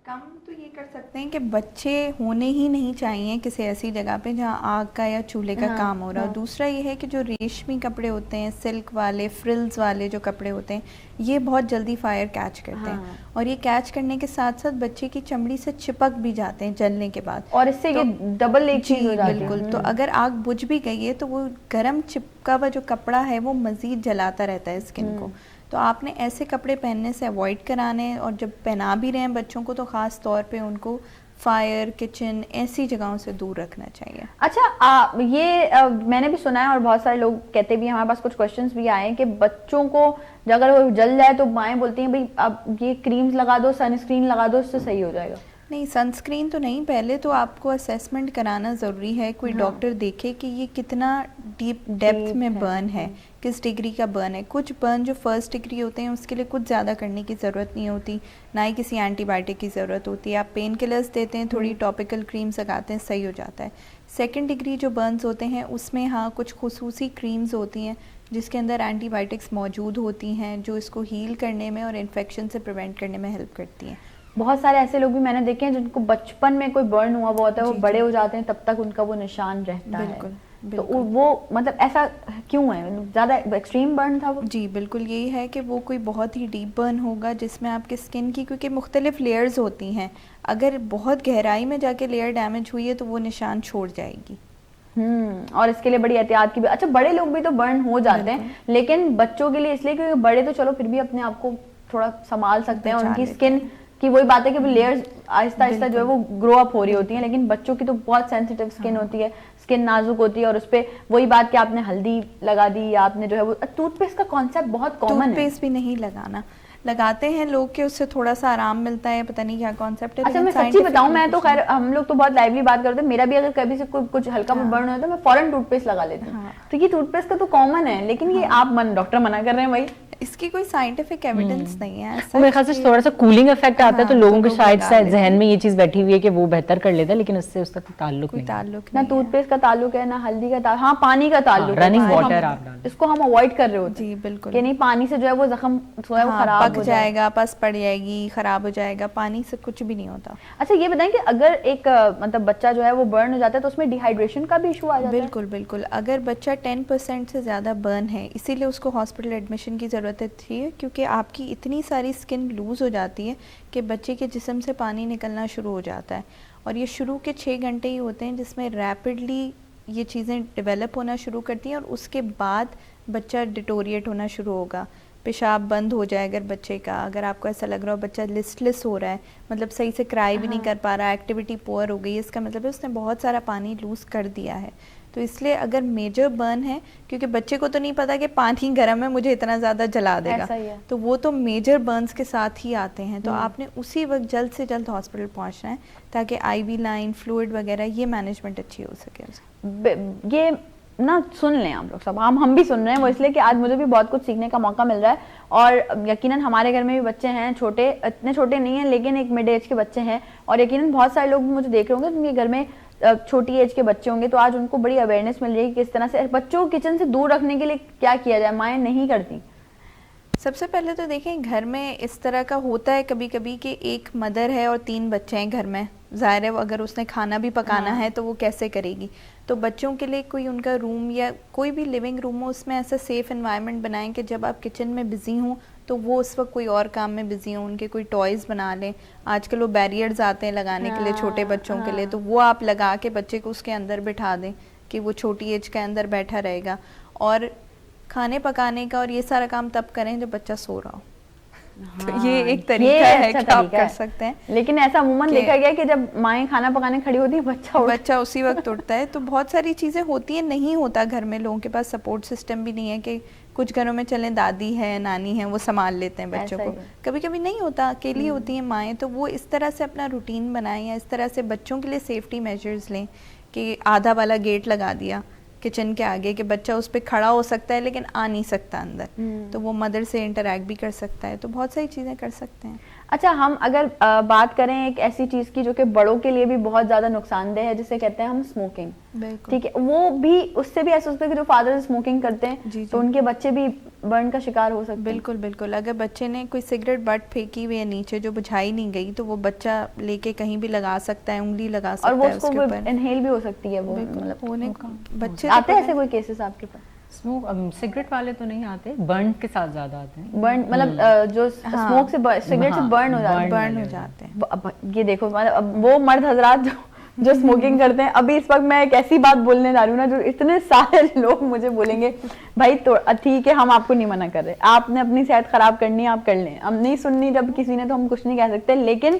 کم تو یہ کر سکتے ہیں کہ بچے ہونے ہی نہیں چاہیے کسی ایسی جگہ پہ جہاں آگ کا یا چولہے کا کام ہو رہا. اور دوسرا یہ ہے کہ جو ریشمی کپڑے ہوتے ہیں, سلک والے, فرلز والے جو کپڑے ہوتے ہیں, یہ بہت جلدی فائر کیچ کرتے ہیں, اور یہ کیچ کرنے کے ساتھ ساتھ بچے کی چمڑی سے چپک بھی جاتے ہیں جلنے کے بعد, اور اس سے یہ ڈبل ایک چیز ہو جاتی ہے. بالکل. تو اگر آگ بجھ بھی گئی ہے تو وہ گرم چپکا ہوا جو کپڑا ہے وہ مزید جلاتا رہتا ہے اسکن کو. تو آپ نے ایسے کپڑے پہننے سے اوائڈ کرانے, اور جب پہنا بھی رہے ہیں بچوں کو تو خاص طور پہ ان کو فائر, کچن, ایسی جگہوں سے دور رکھنا چاہیے. اچھا, یہ میں نے بھی سنا ہے اور بہت سارے لوگ کہتے بھی ہیں, ہمارے پاس کچھ کوشچنس بھی آئے ہیں کہ بچوں کو اگر وہ جل جائے تو مائیں بولتی ہیں بھائی اب یہ کریمز لگا دو, سن اسکرین لگا دو, اس سے صحیح ہو جائے گا. نہیں, سن اسکرین تو نہیں, پہلے تو آپ کو اسیسمنٹ کرانا ضروری ہے. کوئی ڈاکٹر دیکھے کہ یہ کتنا ڈیپتھ میں برن ہے, کس ڈگری کا برن ہے. کچھ برن جو فرسٹ ڈگری ہوتے ہیں اس کے لیے کچھ زیادہ کرنے کی ضرورت نہیں ہوتی, نہ ہی کسی اینٹی بائیوٹک کی ضرورت ہوتی ہے. آپ پین کلرز دیتے ہیں, تھوڑی ٹاپیکل کریمز لگاتے ہیں, صحیح ہو جاتا ہے. سیکنڈ ڈگری جو برنز ہوتے ہیں اس میں ہاں کچھ خصوصی کریمز ہوتی ہیں جس کے اندر اینٹی بائیوٹکس موجود ہوتی ہیں جو اس کو ہیل کرنے میں اور انفیکشن سے پریونٹ کرنے میں ہیلپ کرتی ہیں. بہت سارے ایسے لوگ بھی میں نے دیکھے ہیں جن کو بچپن میں کوئی برن ہوا ہوا ہوتا ہے, وہ بڑے ہو جاتے ہیں تب تک ان کا وہ نشان رہتا ہے. تو وہ مطلب ایسا کیوں ہے, زیادہ ایکسٹریم برن تھا وہ؟ جی بالکل, یہی ہے کہ وہ کوئی بہت ہی ڈیپ برن ہوگا جس میں آپ کے اسکن کی, کیونکہ مختلف لیئرز ہوتی ہیں, اگر بہت گہرائی میں جا کے لیئر ڈیمیج ہوئی ہے تو وہ نشان چھوڑ جائے گی. اور اس کے لیے بڑی احتیاط کی بھی. اچھا, بڑے لوگ بھی تو برن ہو جاتے ہیں, لیکن بچوں کے لیے اس لیے کیونکہ بڑے تو چلو پھر بھی اپنے آپ کو تھوڑا سنبھال سکتے ہیں, ان کی اسکن کی وہی بات ہے کہ وہ لیئرز آہستہ آہستہ جو ہے وہ گرو اپ ہو رہی ہوتی ہیں, لیکن بچوں کی تو بہت سینسیٹیو اسکن ہوتی ہے, اسکن نازک ہوتی ہے, اور اس پہ وہی بات کہ آپ نے ہلدی لگا دی یا آپ نے جو ہے وہ ٹوتھ پیسٹ کا کانسیپٹ بہت کامن ہے. ٹوتھ پیسٹ بھی نہیں لگانا, لگاتے ہیں لوگ کہ اس سے تھوڑا سا آرام ملتا ہے, پتہ نہیں کیا کانسیپٹ ہے. اچھا, میں سچی بتاؤں, میں تو خیر ہم لوگ تو بہت لائیولی بات کرتے ہیں, میرا بھی اگر کبھی سے کچھ ہلکا برن ہوتا ہے میں فوراً ٹوتھ پیسٹ لگا لیتی ہوں. تو یہ ٹوتھ پیسٹ کا تو کامن ہے, لیکن یہ آپ ڈاکٹر منع کر رہے ہیں بھائی, اس کی کوئی سائنٹیفک ایویڈنس نہیں ہے. میرے خیال سے تھوڑا سا کولنگ افیکٹ آتا ہے تو لوگوں کے شاید ذہن میں یہ چیز بیٹھی ہوئی ہے کہ وہ بہتر کر لیتا ہے, لیکن اس سے اس کا تعلق نہیں, نہ ٹوتھ پیسٹ کا تعلق ہے, نہ ہلدی کا تعلق, ہاں پانی کا تعلق ہے. رننگ واٹر آپ ڈالیں, اس کو ہم اوائڈ کر رہے ہوتے ہیں. جی بالکل, کہ نہیں پانی سے جو ہے وہ زخم جو ہے وہ خراب پک جائے گا, پس پڑ جائے گی, خراب ہو جائے گا. پانی سے کچھ بھی نہیں ہوتا. اچھا, یہ بتائیں کہ اگر ایک مطلب بچہ جو ہے وہ برن ہو جاتا ہے تو اس میں ڈی ہائیڈریشن کا بھی ایشو آ جاتا ہے؟ بالکل بالکل, اگر بچہ 10% سے زیادہ برن ہے, اسی لیے اس کو ہاسپٹل ایڈمیشن کی ضرورت تھی, کیونکہ آپ کی اتنی ساری اسکن لوز ہو جاتی ہے کہ بچے کے جسم سے پانی نکلنا شروع ہو جاتا ہے. اور یہ شروع کے 6 گھنٹے ہی ہوتے ہیں جس میں ریپڈلی یہ چیزیں ڈیولپ ہونا شروع کرتی ہیں, اور اس کے بعد بچہ ڈیٹوریٹ ہونا شروع ہوگا. پیشاب بند ہو جائے اگر بچے کا, اگر آپ کو ایسا لگ رہا ہو بچہ لسٹلیس ہو رہا ہے, مطلب صحیح سے کرائی بھی نہیں کر پا رہا, ایکٹیویٹی پور ہو گئی, اس کا مطلب ہے اس نے بہت سارا پانی لوز کر دیا ہے. تو اس لیے اگر میجر برن ہے, کیونکہ بچے کو تو نہیں پتا کہ پانی گرم ہے مجھے اتنا زیادہ جلا دے گا, تو وہ تو میجر برنز کے ساتھ ہی آتے ہیں. تو آپ نے اسی وقت جلد سے جلد ہاسپٹل پہنچنا ہے تاکہ آئی وی لائن, فلوئڈ وغیرہ یہ مینجمنٹ اچھی ہو سکے. یہ نہ سن لیں آپ لوگ سب, ہم بھی سن رہے ہیں, وہ اس لیے کہ آج مجھے بھی بہت کچھ سیکھنے کا موقع مل رہا ہے. اور یقیناً ہمارے گھر میں بھی بچے ہیں چھوٹے, اتنے چھوٹے نہیں ہیں لیکن ایک مڈ ایج کے بچے ہیں, اور یقیناً بہت سارے لوگ بھی مجھے دیکھ رہے ہوں گے جن کے گھر میں چھوٹی ایج کے بچے ہوں گے, تو آج ان کو بڑی اویئرنیس مل رہی ہے کہ کس طرح سے بچوں کو کچن سے دور رکھنے کے لیے کیا کیا جائے. مائیں نہیں کرتی. سب سے پہلے تو دیکھیں گھر میں اس طرح کا ہوتا ہے کبھی کبھی کہ ایک مدر ہے اور 3 بچے ہیں گھر میں, ظاہر ہے اگر اس نے کھانا بھی پکانا ہے تو وہ کیسے کرے گی. تو بچوں کے لیے کوئی ان کا روم یا کوئی بھی لیونگ روم ہو, اس میں ایسا سیف انوائرمنٹ بنائیں کہ جب آپ کچن میں بزی ہوں تو وہ اس وقت کوئی اور کام میں بزی ہوں. ان کے کوئی ٹوائز بنا لیں, آج کل وہ بیریئرز آتے ہیں لگانے کے لیے چھوٹے بچوں کے لیے, تو وہ آپ لگا کے بچے کو اس کے اندر بٹھا دیں کہ وہ چھوٹی ایج کے اندر بیٹھا رہے گا. اور کھانے پکانے کا اور یہ سارا کام تب کریں جب بچہ سو رہا ہو. تو یہ ایک طریقہ ہے کہ آپ کر سکتے ہیں. لیکن ایسا عموماً دیکھا گیا کہ جب مائیں کھانا پکانے کھڑی ہوتی ہے بچہ اسی وقت اٹھتا ہے. تو بہت ساری چیزیں ہوتی ہیں, نہیں ہوتا گھر میں, لوگوں کے پاس سپورٹ سسٹم بھی نہیں ہے کہ کچھ گھروں میں چلیں دادی ہے نانی ہے وہ سنبھال لیتے ہیں بچوں کو, کبھی کبھی نہیں ہوتا, اکیلی ہوتی ہیں مائیں. تو وہ اس طرح سے اپنا روٹین بنائیں یا اس طرح سے بچوں کے لیے سیفٹی میجرز لیں کہ آدھا والا گیٹ لگا دیا کچن کے آگے کہ بچہ اس پہ کھڑا ہو سکتا ہے لیکن آ نہیں سکتا اندر, تو وہ مدر سے انٹریکٹ بھی کر سکتا ہے. تو بہت ساری چیزیں کر سکتے ہیں. اچھا, ہم اگر بات کریں ایک ایسی چیز کی جو کہ بڑوں کے لیے بھی بہت زیادہ نقصان دہ ہے, جسے کہتے ہیں ہم اسموکنگ, ٹھیک ہے, وہ بھی اس سے بھی ایسا ہوتا ہے کہ جو فادر اسموکنگ کرتے ہیں تو ان کے بچے بھی برن کا شکار ہو سکتے ہیں. بالکل بالکل. اگر بچے نے کوئی سگریٹ بٹ پھینکی ہوئی ہے نیچے جو بجھائی نہیں گئی تو وہ بچہ لے کے کہیں بھی لگا سکتا ہے, انگلی لگا سکتا ہے, اور وہ اس کو انہیل بھی ہو سکتی ہے. وہ بچے آتے ہیں ایسے کوئی کیسز آپ کے پاس؟ سگریٹ والے تو نہیں آتے, برن کے ساتھ زیادہ آتے ہیں. برن مطلب جو اسموک سے سگریٹ سے برن ہو جاتے ہیں. یہ دیکھو مطلب وہ مرد حضرات جو اسموکنگ کرتے ہیں, ابھی اس وقت میں ایک ایسی بات بولنے جا رہی ہوں نا جو اتنے سارے لوگ مجھے بولیں گے بھائی تو ٹھیک ہے ہم آپ کو نہیں منع کر رہے, آپ نے اپنی صحت خراب کرنی ہے آپ کر لیں, ہم نہیں سننی جب کسی نے تو ہم کچھ نہیں کہہ سکتے. لیکن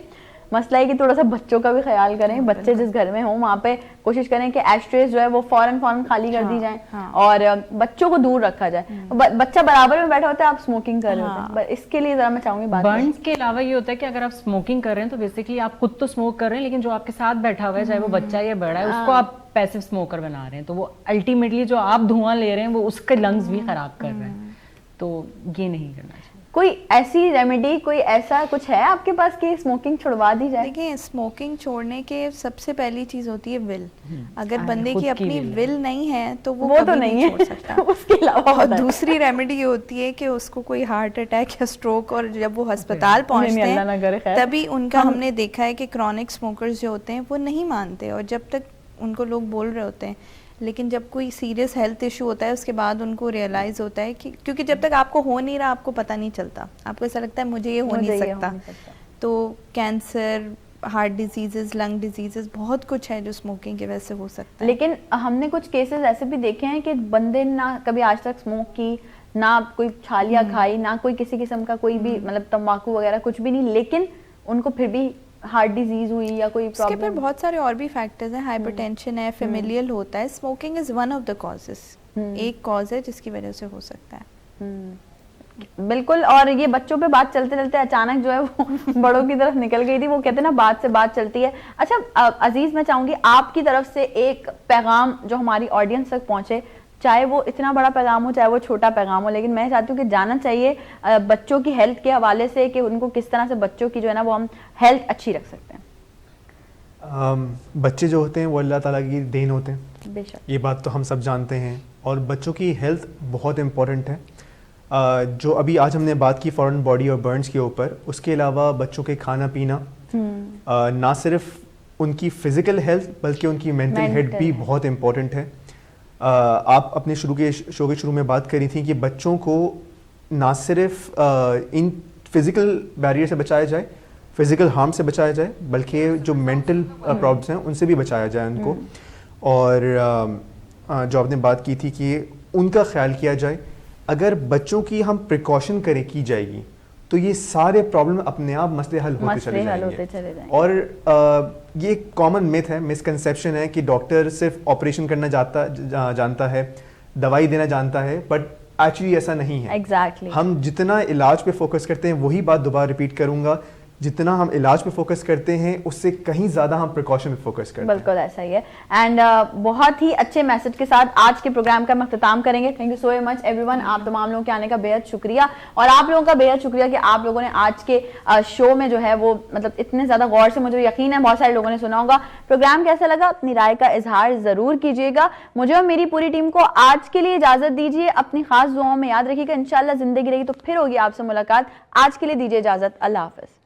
مسئلہ ہے کہ تھوڑا سا بچوں کا بھی خیال کریں. بچے جس گھر میں ہوں وہاں پہ کوشش کریں کہ ایشٹریز جو ہے وہ فوراً خالی کر دی جائیں اور بچوں کو دور رکھا جائے. بچہ برابر میں بیٹھا ہوتا ہے, آپ اسموکنگ کر رہے ہوتے ہیں, اس کے لیے ذرا میں چاہوں گی بات. برنس کے علاوہ یہ ہوتا ہے کہ اگر آپ اسموکنگ کر رہے ہیں تو بیسکلی آپ خود تو اسموک کر رہے ہیں, لیکن جو آپ کے ساتھ بیٹھا ہوا ہے چاہے وہ بچہ یا بڑا ہے اس کو آپ پیسو اسموکر بنا رہے ہیں, تو وہ الٹیمیٹلی جو آپ دھواں لے رہے ہیں وہ اس کے لنگز بھی خراب کر رہے ہیں. تو یہ نہیں کرنا چاہیے. کوئی ایسی ریمیڈی, کوئی ایسا کچھ ہے آپ کے پاس کہ اسموکنگ چھڑوا دی جائے؟ دیکھیں اسموکنگ چھوڑنے کے سب سے پہلی چیز ہوتی ہے ول. اگر بندے کی اپنی ول نہیں ہے تو وہ تو نہیں چھوڑ سکتا. اس کے علاوہ دوسری ریمیڈی یہ ہوتی ہے کہ اس کو کوئی ہارٹ اٹیک یا اسٹروک, اور جب وہ ہسپتال پہنچتے ہیں تبھی ان کا ہم نے دیکھا ہے کہ کرونک اسموکرز جو ہوتے ہیں وہ نہیں مانتے, اور جب تک ان کو لوگ بول رہے ہوتے ہیں, لیکن جب کوئی سیریس ہیلتھ ایشو ہوتا ہے اس کے بعد ان کو ریئلائز ہوتا ہے کہ کیونکہ جب تک آپ کو ہو نہیں رہا آپ کو پتہ نہیں چلتا, آپ کو ایسا لگتا ہے مجھے یہ ہو نہیں سکتا. تو کینسر, ہارٹ ڈیزیزز, لنگ ڈیزیزز, بہت کچھ ہے جو اسموکنگ کی وجہ سے ہو سکتا ہے. لیکن ہم نے کچھ کیسز ایسے بھی دیکھے ہیں کہ بندے نہ کبھی آج تک اسموک کی, نہ کوئی چھالیاں کھائی, نہ کوئی کسی قسم کا کوئی بھی مطلب تمباکو وغیرہ کچھ بھی نہیں, لیکن ان کو پھر بھی ہارٹ ڈیزیز ہوئی یا کوئی پرابلم. اس کے پھر بہت سارے اور بھی فیکٹرز ہیں, ہائپر ٹینشن ہے, فیملیل ہوتا ہے. Smoking is one of the causes, ایک کاز ہے جس کی وجہ سے ہو سکتا ہے. بالکل. اور یہ بچوں پہ بات چلتے چلتے اچانک جو ہے وہ بڑوں کی طرف نکل گئی تھی. وہ کہتے ہیں نا بات سے بات چلتی ہے. اچھا عزیز, میں چاہوں گی آپ کی طرف سے ایک پیغام جو ہماری آڈینس تک پہنچے, چاہے وہ اتنا بڑا پیغام ہو چاہے وہ چھوٹا پیغام ہو, لیکن میں چاہتی ہوں کہ جاننا چاہیے بچوں کی ہیلتھ کے حوالے سے کہ ان کو کس طرح سے بچوں کی جو ہے نا وہ ہم ہیلتھ اچھی رکھ سکتے ہیں. بچے جو ہوتے ہیں وہ اللہ تعالیٰ کی دین ہوتے ہیں, بے شک, یہ بات تو ہم سب جانتے ہیں, اور بچوں کی ہیلتھ بہت امپورٹنٹ ہے. جو ابھی آج ہم نے بات کی فورن باڈی اور برنس کے اوپر, اس کے علاوہ بچوں کے کھانا پینا, نہ صرف ان کی فزیکل ہیلتھ بلکہ ان کی مینٹل ہیلتھ بھی بہت امپورٹنٹ ہے. آپ اپنے شو کے شروع میں بات کری تھی کہ بچوں کو نہ صرف ان فزیکل بیریئر سے بچایا جائے, فزیکل ہارم سے بچایا جائے, بلکہ جو مینٹل پرابلمس ہیں ان سے بھی بچایا جائے ان کو. اور جو آپ نے بات کی تھی کہ ان کا خیال کیا جائے. اگر بچوں کی ہم پریکاشن کی جائے گی تو یہ سارے پرابلم اپنے آپ مسئلے حل ہوتے چلے جائیں گے. اور یہ ایک کامن میتھ ہے, مسکنسیپشن ہے کہ ڈاکٹر صرف آپریشن کرنا جانتا ہے, دوائی دینا جانتا ہے, بٹ ایکچولی ایسا نہیں ہے. ایگزیکٹلی. ہم جتنا علاج پہ فوکس کرتے ہیں, وہی بات دوبارہ ریپیٹ کروں گا, جتنا ہم علاج پہ فوکس کرتے ہیں اس سے کہیں زیادہ ہم پریکاشن پہ فوکس کرتے ہیں. بالکل ایسا ہی ہے. اینڈ بہت ہی اچھے میسج کے ساتھ آج کے پروگرام کا ہم اختتام کریں گے. Thank you so much every one. آپ تمام لوگوں کے آنے کا بےحد شکریہ, اور آپ لوگوں کا بےحد شکریہ کہ آپ لوگوں نے آج کے شو میں جو ہے وہ مطلب اتنے زیادہ غور سے, مجھے یقین ہے بہت سارے لوگوں نے سنا ہوگا. پروگرام کیسا لگا اپنی رائے کا اظہار ضرور کیجیے گا. مجھے اور میری پوری ٹیم کو آج کے لیے اجازت دیجیے. اپنی خاص دعاؤں میں یاد رکھیے گا, انشاءاللہ زندگی رہی تو پھر ہوگی آپ سے ملاقات. آج کے لیے دیجیے اجازت. اللہ حافظ.